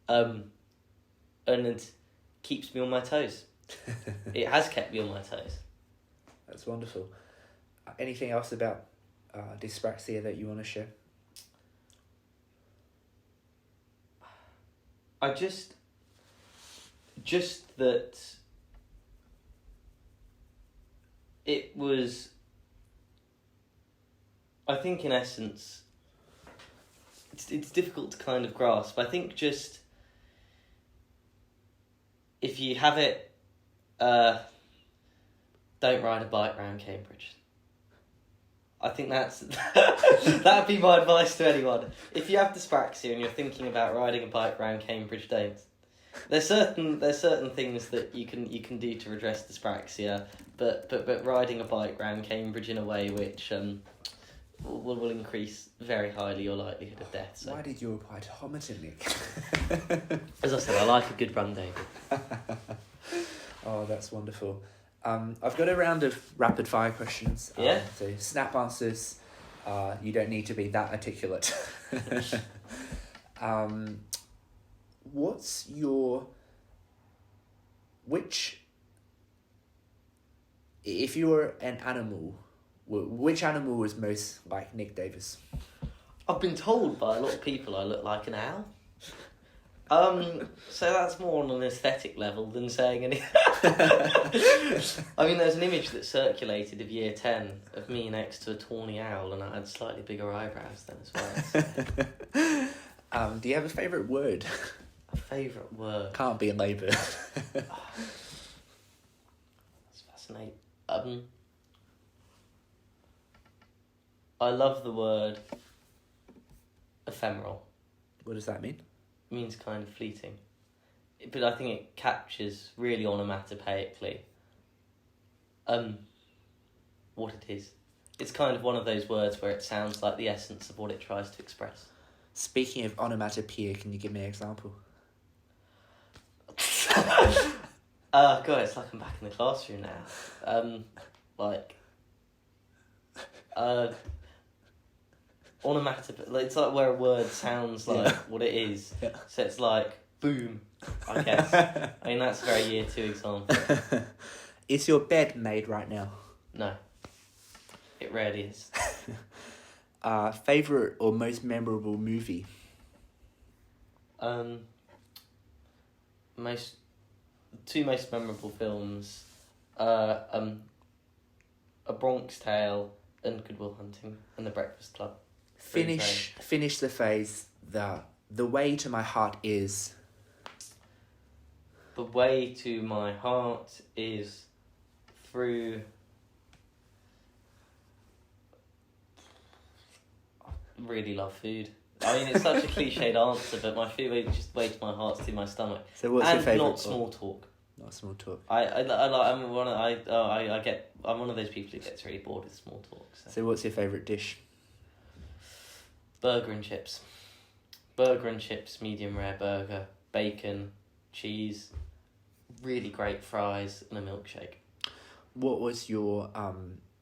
And it keeps me on my toes. It has kept me on my toes. That's wonderful. Anything else about dyspraxia that you want to share? I just that it was, I think in essence, it's difficult to kind of grasp. I think just if you have it, don't ride a bike around Cambridge. I think that'd be my advice to anyone. If you have dyspraxia and you're thinking about riding a bike around Cambridge, don't. There's certain things that you can do to redress dyspraxia, but riding a bike around Cambridge in a way which will increase very highly your likelihood of death. So. Why did you apply to Homerton, Nick? As I said, I like a good run, David. Oh, that's wonderful. I've got a round of rapid fire questions. Yeah. So snap answers. You don't need to be that articulate. What's your... If you were an animal, which animal was most like Nick Davis? I've been told by a lot of people I look like an owl. So that's more on an aesthetic level than saying anything. I mean, there's an image that circulated of year 10 of me next to a tawny owl, and I had slightly bigger eyebrows then as well. Do you have a favourite word? A favourite word? Can't be a labour. That's fascinating. I love the word ephemeral. What does that mean? It means kind of fleeting. But I think it captures really onomatopoeically what it is. It's kind of one of those words where it sounds like the essence of what it tries to express. Speaking of onomatopoeia, can you give me an example? God, it's like I'm back in the classroom now. Onomatopoeia, it's like where a word sounds like what it is. Yeah. So it's like, boom, I guess. I mean, that's a very year 2 example. Is your bed made right now? No. It rarely is. Favourite or most memorable movie? Two most memorable films, A Bronx Tale and Good Will Hunting and The Breakfast Club. Finish the phrase, the way to my heart is... The way to my heart is through... I really love food. I mean, it's such a cliched answer, but my food just way to my heart is to my stomach. So what's your favourite? Not small talk. Not small talk. I'm one of those people who gets really bored with small talk. So what's your favourite dish? Burger and chips. Burger and chips, medium rare burger, bacon, cheese, really great fries, and a milkshake. What was your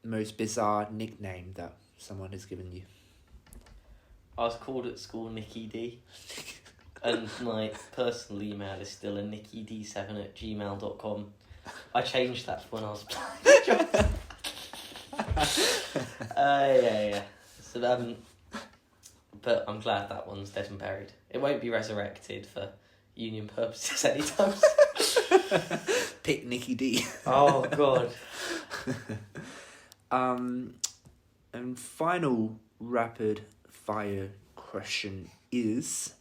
most bizarre nickname that someone has given you? I was called at school Nicky D. And my personal email is still a nickyd7@gmail.com. I changed that when I was playing jobs. Yeah. So, but I'm glad that one's dead and buried. It won't be resurrected for union purposes anytime soon. Pick Nicky D. Oh, God. And final rapid fire question is...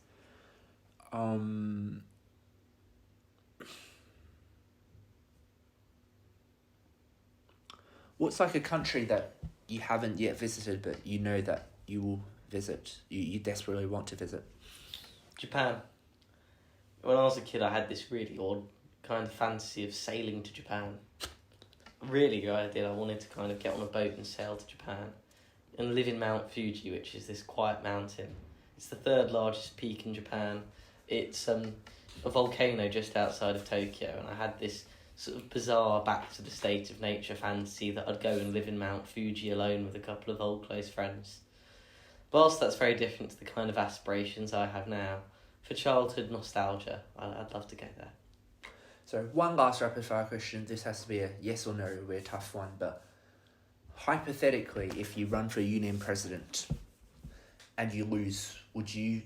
What's like a country that you haven't yet visited, but you know that you will visit? You desperately want to visit. Japan. When I was a kid, I had this really odd kind of fantasy of sailing to Japan. Really good idea. I wanted to kind of get on a boat and sail to Japan and live in Mount Fuji, which is this quiet mountain. It's the third largest peak in Japan. It's a volcano just outside of Tokyo, and I had this sort of bizarre back to the state of nature fantasy that I'd go and live in Mount Fuji alone with a couple of old close friends. Whilst that's very different to the kind of aspirations I have now, for childhood nostalgia, I'd love to go there. So one last rapid fire question. This has to be a yes or no. It'll be a tough one, but hypothetically, if you run for union president and you lose, would you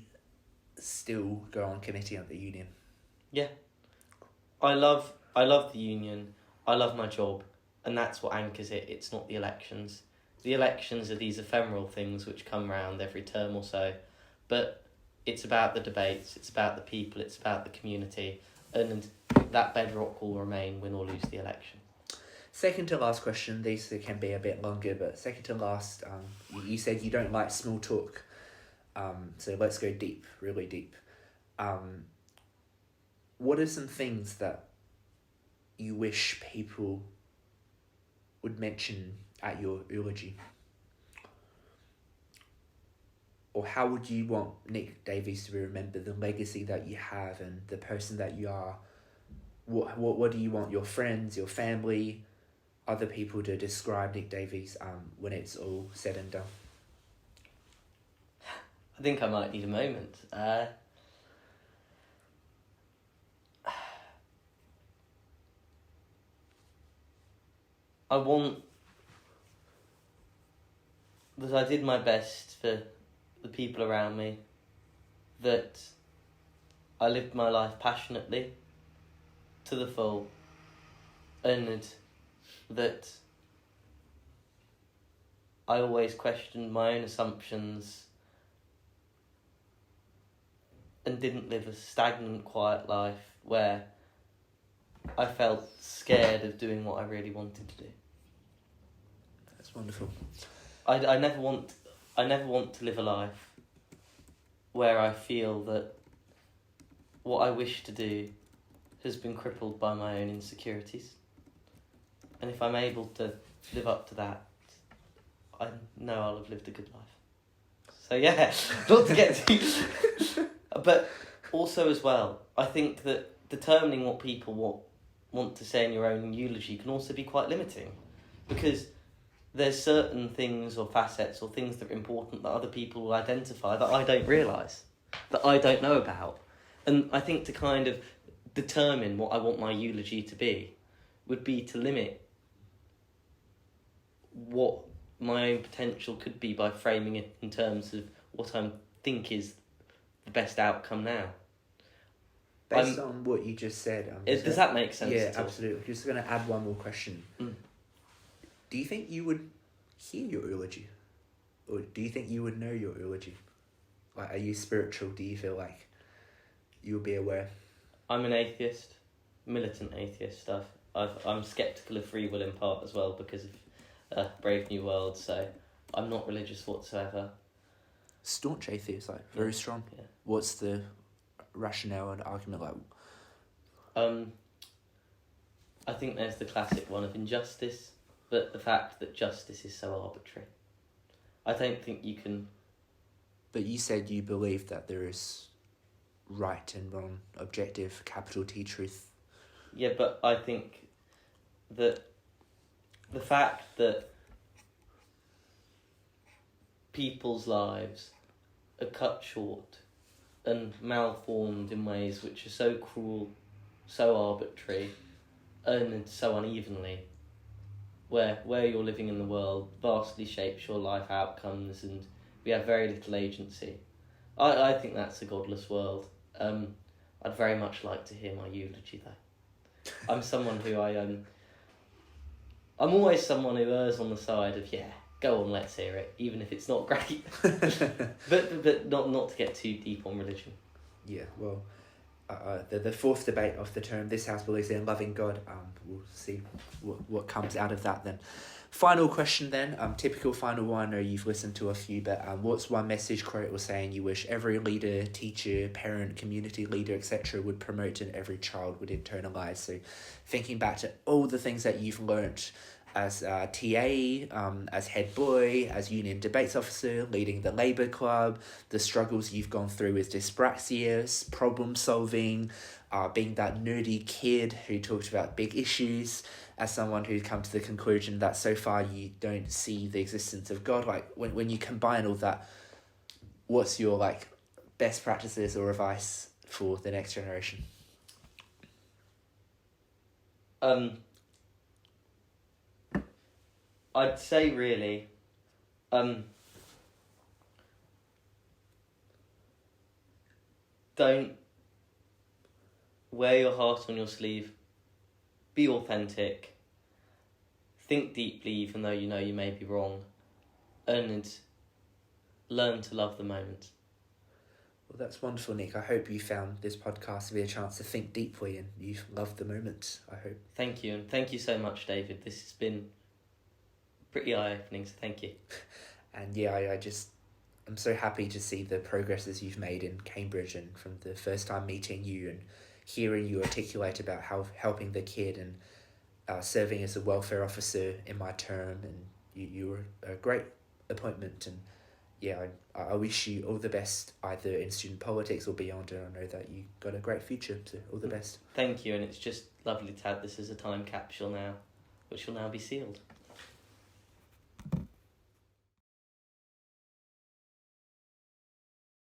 still go on committee of the union? Yeah. I love the union. I love my job, and that's what anchors it. It's not the elections. The elections are these ephemeral things which come round every term or so, but it's about the debates, it's about the people, it's about the community, and that bedrock will remain, win or lose the election. Second to last question. These can be a bit longer, but second to last, you said you don't like small talk, so let's go deep, really deep. What are some things that you wish people would mention at your eulogy? Or how would you want Nick Davies to be remembered, the legacy that you have and the person that you are? What do you want your friends, your family, other people to describe Nick Davies when it's all said and done? I think I might need a moment. I want that I did my best for the people around me, that I lived my life passionately, to the full, and that I always questioned my own assumptions and didn't live a stagnant, quiet life where I felt scared of doing what I really wanted to do. That's wonderful. I never want to live a life where I feel that what I wish to do has been crippled by my own insecurities. And if I'm able to live up to that, I know I'll have lived a good life. So yeah, not to get too... But also as well, I think that determining what people want to say in your own eulogy can also be quite limiting, because there's certain things or facets or things that are important that other people will identify that I don't realise, that I don't know about. And I think to kind of determine what I want my eulogy to be would be to limit what my own potential could be by framing it in terms of what I think is the best outcome now. Based on what you just said... does that make sense? Yeah, absolutely. Just going to add one more question. Do you think you would hear your eulogy? Or do you think you would know your eulogy? Like, are you spiritual? Do you feel like you'll be aware? I'm an atheist, militant atheist. I'm sceptical of free will in part as well because of Brave New World, so I'm not religious whatsoever. Staunch atheist, like, very strong. Yeah. What's the rationale and argument like? I think there's the classic one of injustice, but the fact that justice is so arbitrary. I don't think you can... But you said you believe that there is right and wrong, objective, capital T truth. Yeah, but I think that the fact that people's lives are cut short and malformed in ways which are so cruel, so arbitrary, and so unevenly, where you're living in the world vastly shapes your life outcomes and we have very little agency. I think that's a godless world. I'd very much like to hear my eulogy though. I'm someone who I'm always someone who errs on the side of, yeah, go on, let's hear it, even if it's not great. but not to get too deep on religion. Yeah, well, the fourth debate of the term, This House Believes in Loving God, we'll see what comes out of that then. Final question then, typical final one. I know you've listened to a few, but what's one message, quote, or saying you wish every leader, teacher, parent, community leader, etc. would promote and every child would internalise? So thinking back to all the things that you've learnt as TA, as head boy, as union debates officer, leading the Labour Club, the struggles you've gone through with dyspraxia, problem solving, being that nerdy kid who talked about big issues, as someone who's come to the conclusion that so far you don't see the existence of God. Like, when you combine all that, what's your, like, best practices or advice for the next generation? I'd say really, don't wear your heart on your sleeve, be authentic, think deeply even though you know you may be wrong, and learn to love the moment. Well, that's wonderful, Nick. I hope you found this podcast to be a chance to think deeply and you've loved the moment, I hope. Thank you, and thank you so much, David. This has been pretty eye-opening, so thank you. And yeah, I'm so happy to see the progresses you've made in Cambridge, and from the first time meeting you and hearing you articulate about how helping the kid and serving as a welfare officer in my term, and you were a great appointment, and yeah, I wish you all the best either in student politics or beyond, and I know that you got a great future, so all the best. Thank you, and it's just lovely to have this as a time capsule now, which will now be sealed.